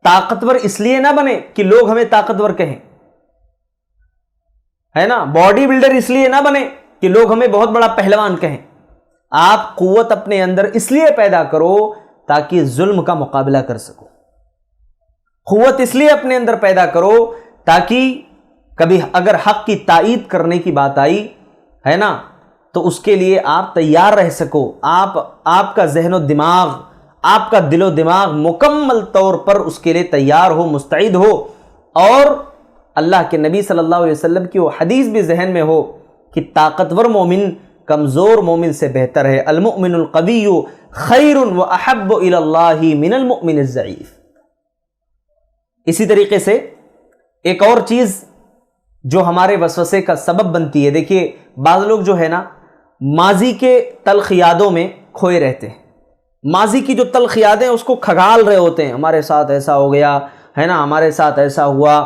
طاقتور اس لیے نہ بنے کہ لوگ ہمیں طاقتور کہیں, ہے نا, باڈی بلڈر اس لیے نہ بنے کہ لوگ ہمیں بہت بڑا پہلوان کہیں. آپ قوت اپنے اندر اس لیے پیدا کرو تاکہ ظلم کا مقابلہ کر سکو. قوت اس لیے اپنے اندر پیدا کرو تاکہ کبھی اگر حق کی تائید کرنے کی بات آئی, ہے نا, تو اس کے لیے آپ تیار رہ سکو. آپ کا ذہن و دماغ, آپ کا دل و دماغ مکمل طور پر اس کے لیے تیار ہو, مستعد ہو, اور اللہ کے نبی صلی اللہ علیہ وسلم کی وہ حدیث بھی ذہن میں ہو کہ طاقتور مومن کمزور مومن سے بہتر ہے. المؤمن القوی خیر و احب الی اللہ من المؤمن الضعیف. اسی طریقے سے ایک اور چیز جو ہمارے وسوسے کا سبب بنتی ہے, دیکھیے بعض لوگ جو ہے نا ماضی کے تلخ یادوں میں کھوئے رہتے ہیں. ماضی کی جو تلخ یادیں اس کو کھگال رہے ہوتے ہیں, ہمارے ساتھ ایسا ہو گیا, ہے نا, ہمارے ساتھ ایسا ہوا.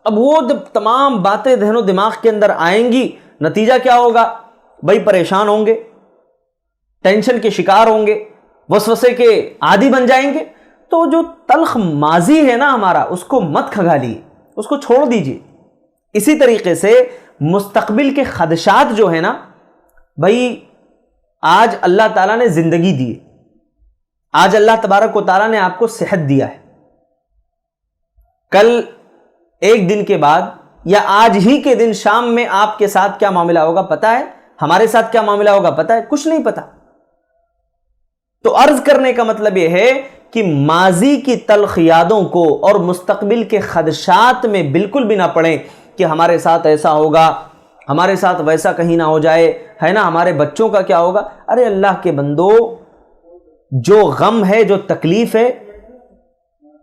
اب وہ جب تمام باتیں ذہن و دماغ کے اندر آئیں گی, نتیجہ کیا ہوگا بھائی؟ پریشان ہوں گے, ٹینشن کے شکار ہوں گے, وسوسے کے عادی بن جائیں گے. تو جو تلخ ماضی ہے نا ہمارا, اس کو مت کھگالیے, اس کو چھوڑ دیجیے. اسی طریقے سے مستقبل کے خدشات جو ہے نا بھائی, آج اللہ تعالیٰ نے زندگی دی ہے, آج اللہ تبارک و تعالیٰ نے آپ کو صحت دیا ہے. کل ایک دن کے بعد یا آج ہی کے دن شام میں آپ کے ساتھ کیا معاملہ ہوگا پتہ ہے؟ ہمارے ساتھ کیا معاملہ ہوگا پتہ ہے؟ کچھ نہیں پتہ. تو عرض کرنے کا مطلب یہ ہے کہ ماضی کی تلخ یادوں کو اور مستقبل کے خدشات میں بالکل بھی نہ پڑیں کہ ہمارے ساتھ ایسا ہوگا, ہمارے ساتھ ویسا کہیں نہ ہو جائے, ہے نا, ہمارے بچوں کا کیا ہوگا. ارے اللہ کے بندو, جو غم ہے, جو تکلیف ہے,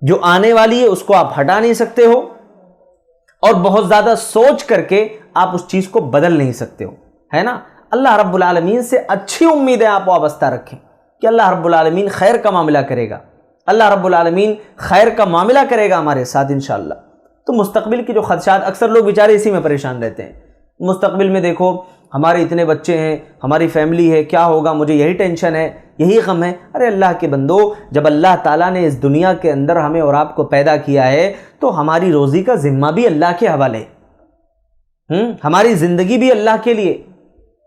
جو آنے والی ہے, اس کو آپ ہٹا نہیں سکتے ہو, اور بہت زیادہ سوچ کر کے آپ اس چیز کو بدل نہیں سکتے ہو, ہے نا. اللہ رب العالمین سے اچھی امیدیں آپ وابستہ رکھیں کہ اللہ رب العالمین خیر کا معاملہ کرے گا, اللہ رب العالمین خیر کا معاملہ کرے گا ہمارے ساتھ انشاءاللہ. تو مستقبل کی جو خدشات, اکثر لوگ بیچارے اسی میں پریشان رہتے ہیں. مستقبل میں دیکھو ہمارے اتنے بچے ہیں, ہماری فیملی ہے, کیا ہوگا, مجھے یہی ٹینشن ہے, یہی غم ہے. ارے اللہ کے بندو, جب اللہ تعالیٰ نے اس دنیا کے اندر ہمیں اور آپ کو پیدا کیا ہے تو ہماری روزی کا ذمہ بھی اللہ کے حوالے, ہماری زندگی بھی اللہ کے لیے.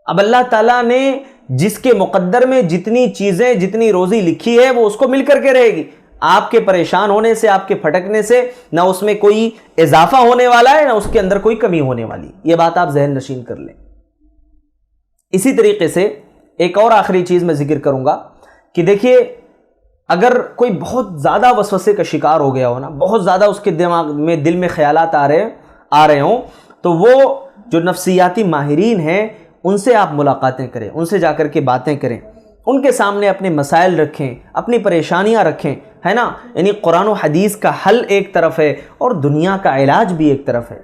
اب اللہ تعالیٰ نے جس کے مقدر میں جتنی چیزیں, جتنی روزی لکھی ہے وہ اس کو مل کر کے رہے گی. آپ کے پریشان ہونے سے, آپ کے پھٹکنے سے نہ اس میں کوئی اضافہ ہونے والا ہے, نہ اس کے اندر کوئی کمی ہونے والی. یہ بات آپ ذہن نشین کر لیں. اسی طریقے سے ایک اور آخری چیز میں ذکر کروں گا کہ دیکھیے, اگر کوئی بہت زیادہ وسوسے کا شکار ہو گیا ہو نا, بہت زیادہ اس کے دماغ میں, دل میں خیالات آ رہے ہوں, تو وہ جو نفسیاتی ماہرین ہیں ان سے آپ ملاقاتیں کریں, ان سے جا کر کے باتیں کریں, ان کے سامنے اپنے مسائل رکھیں, اپنی پریشانیاں رکھیں, ہے نا. یعنی قرآن و حدیث کا حل ایک طرف ہے اور دنیا کا علاج بھی ایک طرف ہے.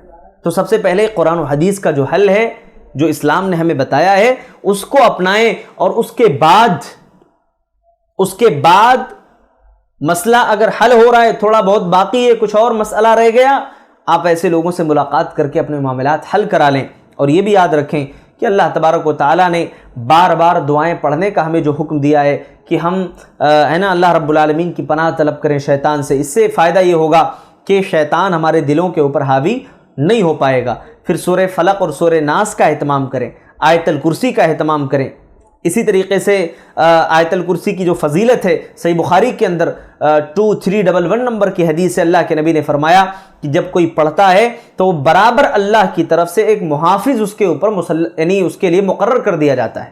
تو سب سے پہلے قرآن و حدیث کا جو حل ہے, جو اسلام نے ہمیں بتایا ہے, اس کو اپنائیں, اور اس کے بعد مسئلہ اگر حل ہو رہا ہے, تھوڑا بہت باقی ہے, کچھ اور مسئلہ رہ گیا, آپ ایسے لوگوں سے ملاقات کر کے اپنے معاملات حل کرا لیں. اور یہ بھی یاد رکھیں کہ اللہ تبارک و تعالیٰ نے بار بار دعائیں پڑھنے کا ہمیں جو حکم دیا ہے کہ ہم, ہے نا, اللہ رب العالمین کی پناہ طلب کریں شیطان سے. اس سے فائدہ یہ ہوگا کہ شیطان ہمارے دلوں کے اوپر حاوی نہیں ہو پائے گا. پھر سورہ فلق اور سورہ ناس کا اہتمام کریں, آیت الکرسی کا اہتمام کریں. اسی طریقے سے آیت الکرسی کی جو فضیلت ہے, صحیح بخاری کے اندر 2311 نمبر کی حدیث سے اللہ کے نبی نے فرمایا کہ جب کوئی پڑھتا ہے تو برابر اللہ کی طرف سے ایک محافظ اس کے اوپر یعنی اس کے لیے مقرر کر دیا جاتا ہے,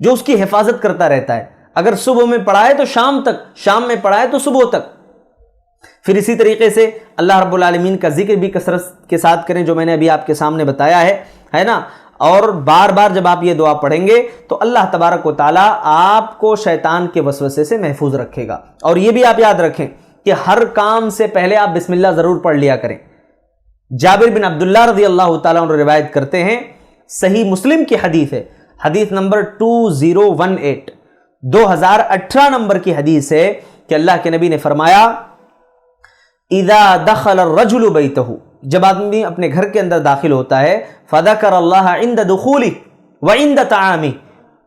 جو اس کی حفاظت کرتا رہتا ہے. اگر صبح میں پڑھائے تو شام تک, شام میں پڑھائے تو صبح تک. پھر اسی طریقے سے اللہ رب العالمین کا ذکر بھی کثرت کے ساتھ کریں, جو میں نے ابھی آپ کے سامنے بتایا ہے نا. اور بار بار جب آپ یہ دعا پڑھیں گے تو اللہ تبارک و تعالیٰ آپ کو شیطان کے وسوسے سے محفوظ رکھے گا. اور یہ بھی آپ یاد رکھیں کہ ہر کام سے پہلے آپ بسم اللہ ضرور پڑھ لیا کریں. جابر بن عبداللہ رضی اللہ تعالیٰ عنہ روایت کرتے ہیں, صحیح مسلم کی حدیث ہے, حدیث نمبر 2018 2018 نمبر کی حدیث ہے کہ اللہ کے نبی نے فرمایا, اذا دخل الرجل بیتہ, جب آدمی اپنے گھر کے اندر داخل ہوتا ہے, فذکر اللہ عند دخولہ وعند طعامہ,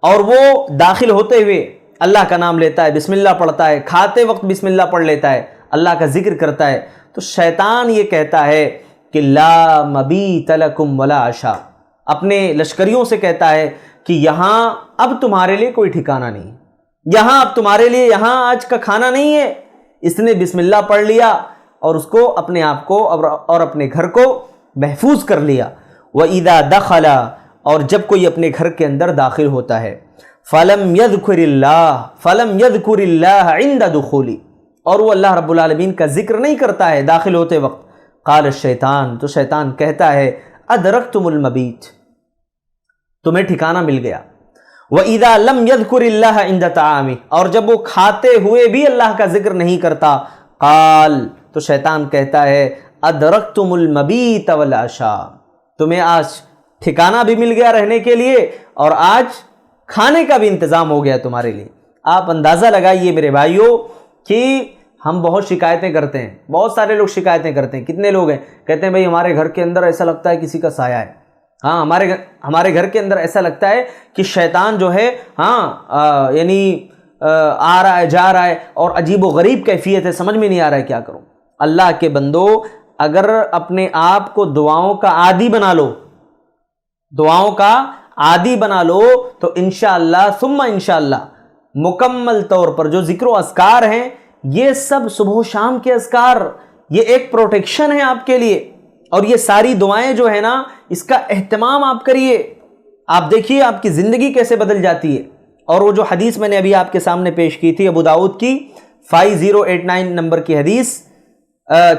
اور وہ داخل ہوتے ہوئے اللہ کا نام لیتا ہے، بسم اللہ پڑھتا ہے، کھاتے وقت بسم اللہ پڑھ لیتا ہے، اللہ کا ذکر کرتا ہے، تو شیطان یہ کہتا ہے کہ لا مبیت لکم ولا عشاء، اپنے لشکریوں سے کہتا ہے کہ یہاں اب تمہارے لیے کوئی ٹھکانہ نہیں، یہاں اب تمہارے لیے یہاں آج کا کھانا نہیں ہے۔ اس نے بسم اللہ پڑھ لیا اور اس کو اپنے آپ کو اور اپنے گھر کو محفوظ کر لیا۔ وَإِذَا دَخَلَ، اور جب کوئی اپنے گھر کے اندر داخل ہوتا ہے، فَلَمْ يَذْكُرِ اللَّهَ عِنْدَ دُخُولِ، اور وہ اللہ رب العالمین کا ذکر نہیں کرتا ہے داخل ہوتے وقت، قال الشیطان، تو شیطان کہتا ہے ادرکتم المبیت، تمہیں ٹھکانہ مل گیا۔ وَإِذَا لَمْ يَذْكُرِ اللَّهَ عِنْدَ طَعَامِهِ، اور جب وہ کھاتے ہوئے بھی اللہ کا ذکر نہیں کرتا، قال، تو شیطان کہتا ہے ادرکتم المبیت والعشاء، تمہیں آج ٹھکانہ بھی مل گیا رہنے کے لیے اور آج کھانے کا بھی انتظام ہو گیا تمہارے لیے۔ آپ اندازہ لگائیے میرے بھائیوں کہ ہم بہت شکایتیں کرتے ہیں، بہت سارے لوگ شکایتیں کرتے ہیں۔ کتنے لوگ ہیں کہتے ہیں بھئی ہمارے گھر کے اندر ایسا لگتا ہے کسی کا سایہ ہے، ہاں ہمارے گھر کے اندر ایسا لگتا ہے کہ شیطان جو ہے یعنی آ رہا ہے جا رہا ہے، اور عجیب و غریب کیفیت ہے، سمجھ میں نہیں آ رہا ہے کیا کروں۔ اللہ کے بندو، اگر اپنے آپ کو دعاؤں کا عادی بنا لو، دعاؤں کا عادی بنا لو، تو انشاءاللہ ثم انشاءاللہ مکمل طور پر جو ذکر و اذکار ہیں، یہ سب صبح و شام کے اذکار، یہ ایک پروٹیکشن ہے آپ کے لیے، اور یہ ساری دعائیں جو ہے نا، اس کا اہتمام آپ کریے۔ آپ دیکھیے آپ کی زندگی کیسے بدل جاتی ہے۔ اور وہ جو حدیث میں نے ابھی آپ کے سامنے پیش کی تھی، ابو داؤد کی 5089 نمبر کی حدیث،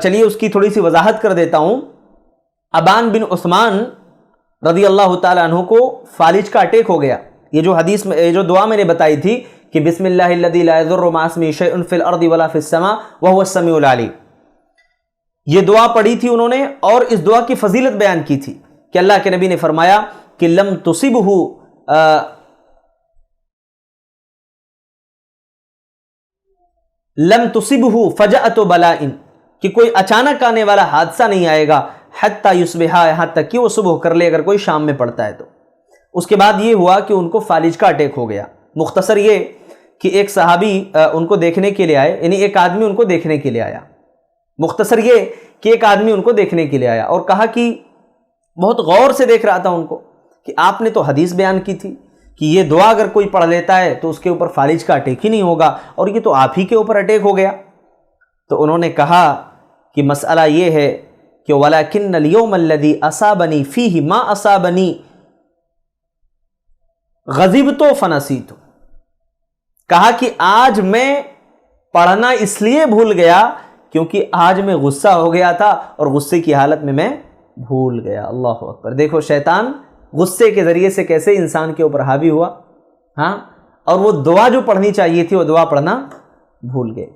چلیے اس کی تھوڑی سی وضاحت کر دیتا ہوں۔ ابان بن عثمان رضی اللہ تعالیٰ عنہ کو فالج کا اٹیک ہو گیا۔ یہ جو حدیث میں، جو دعا میں نے بتائی تھی کہ بسم اللہ الذی لا یضر مع اسمہ شیء فی الارض ولا فی السماء وهو السمیع العلیم، یہ دعا پڑھی تھی انہوں نے، اور اس دعا کی فضیلت بیان کی تھی کہ اللہ کے نبی نے فرمایا کہ لم تصبہ فجأۃ بلاء، کہ کوئی اچانک آنے والا حادثہ نہیں آئے گا، حتی یصبح، یہاں تک کہ وہ صبح کر لے اگر کوئی شام میں پڑھتا ہے تو۔ اس کے بعد یہ ہوا کہ ان کو فالج کا اٹیک ہو گیا۔ مختصر یہ کہ ایک صحابی ان کو دیکھنے کے لیے آئے، یعنی ایک آدمی ان کو دیکھنے کے لیے آیا، مختصر یہ کہ ایک آدمی ان کو دیکھنے کے لیے آیا اور کہا کہ بہت غور سے دیکھ رہا تھا ان کو کہ آپ نے تو حدیث بیان کی تھی کہ یہ دعا اگر کوئی پڑھ لیتا ہے تو اس کے اوپر فالج کا اٹیک ہی نہیں ہوگا، اور یہ تو آپ ہی کے اوپر اٹیک ہو گیا۔ تو انہوں نے کہا کہ مسئلہ یہ ہے کہ وَلَكِنَّ الْيَوْمَ الَّذِي أَصَابَنِي فِيهِ مَا أَصَابَنِي غَضِبْتُ فَنَسِيتُ، کہا کہ آج میں پڑھنا اس لیے بھول گیا کیونکہ آج میں غصہ ہو گیا تھا اور غصے کی حالت میں بھول گیا۔ اللہ اکبر، دیکھو شیطان غصے کے ذریعے سے کیسے انسان کے اوپر حاوی ہوا، ہاں، اور وہ دعا جو پڑھنی چاہیے تھی وہ دعا پڑھنا بھول گئے۔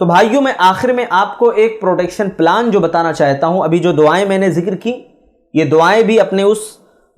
تو بھائیوں، میں آخر میں آپ کو ایک پروٹیکشن پلان جو بتانا چاہتا ہوں، ابھی جو دعائیں میں نے ذکر کی، یہ دعائیں بھی اپنے اس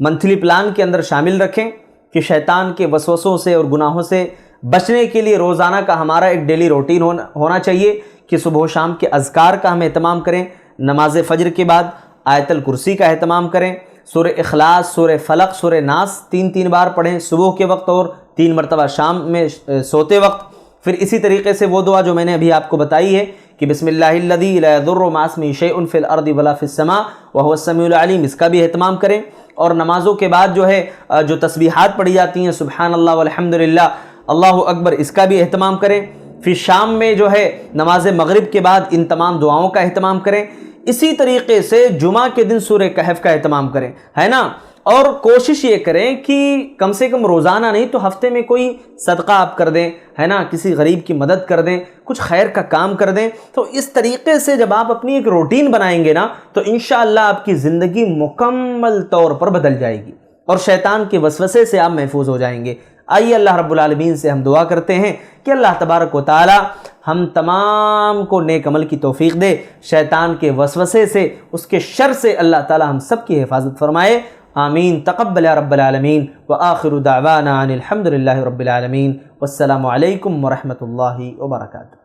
منتھلی پلان کے اندر شامل رکھیں کہ شیطان کے وسوسوں سے اور گناہوں سے بچنے کے لیے روزانہ کا ہمارا ایک ڈیلی روٹین ہونا چاہیے کہ صبح و شام کے اذکار کا ہم اہتمام کریں، نماز فجر کے بعد آیت الکرسی کا اہتمام کریں، سورہ اخلاص، سورہ فلق، سورہ ناس 3 بار پڑھیں صبح کے وقت اور 3 مرتبہ شام میں سوتے وقت۔ پھر اسی طریقے سے وہ دعا جو میں نے ابھی آپ کو بتائی ہے کہ بسم اللہ الذی لا یضر مع اسمہ شیء فی الارض ولا فی السماء وهو السمیع العلیم، اس کا بھی اہتمام کریں۔ اور نمازوں کے بعد جو ہے جو تسبیحات پڑھی جاتی ہیں، سبحان اللہ والحمد للہ، اللہ اکبر، اس کا بھی اہتمام کریں۔ پھر شام میں جو ہے نماز مغرب کے بعد ان تمام دعاؤں کا اہتمام کریں۔ اسی طریقے سے جمعہ کے دن سورہ کہف کا اہتمام کریں، ہے نا، اور کوشش یہ کریں کہ کم سے کم روزانہ نہیں تو ہفتے میں کوئی صدقہ آپ کر دیں، ہے نا، کسی غریب کی مدد کر دیں، کچھ خیر کا کام کر دیں۔ تو اس طریقے سے جب آپ اپنی ایک روٹین بنائیں گے نا تو انشاءاللہ آپ کی زندگی مکمل طور پر بدل جائے گی اور شیطان کے وسوسے سے آپ محفوظ ہو جائیں گے۔ آئیے اللہ رب العالمین سے ہم دعا کرتے ہیں کہ اللہ تبارک و تعالی ہم تمام کو نیک عمل کی توفیق دے، شیطان کے وسوسے سے، اس کے شر سے اللہ تعالی ہم سب کی حفاظت فرمائے۔ آمین، تقبل یا رب العالمین، وآخر دعوانا ان الحمد للہ رب العالمین، والسلام علیکم ورحمۃ اللہ وبرکاتہ۔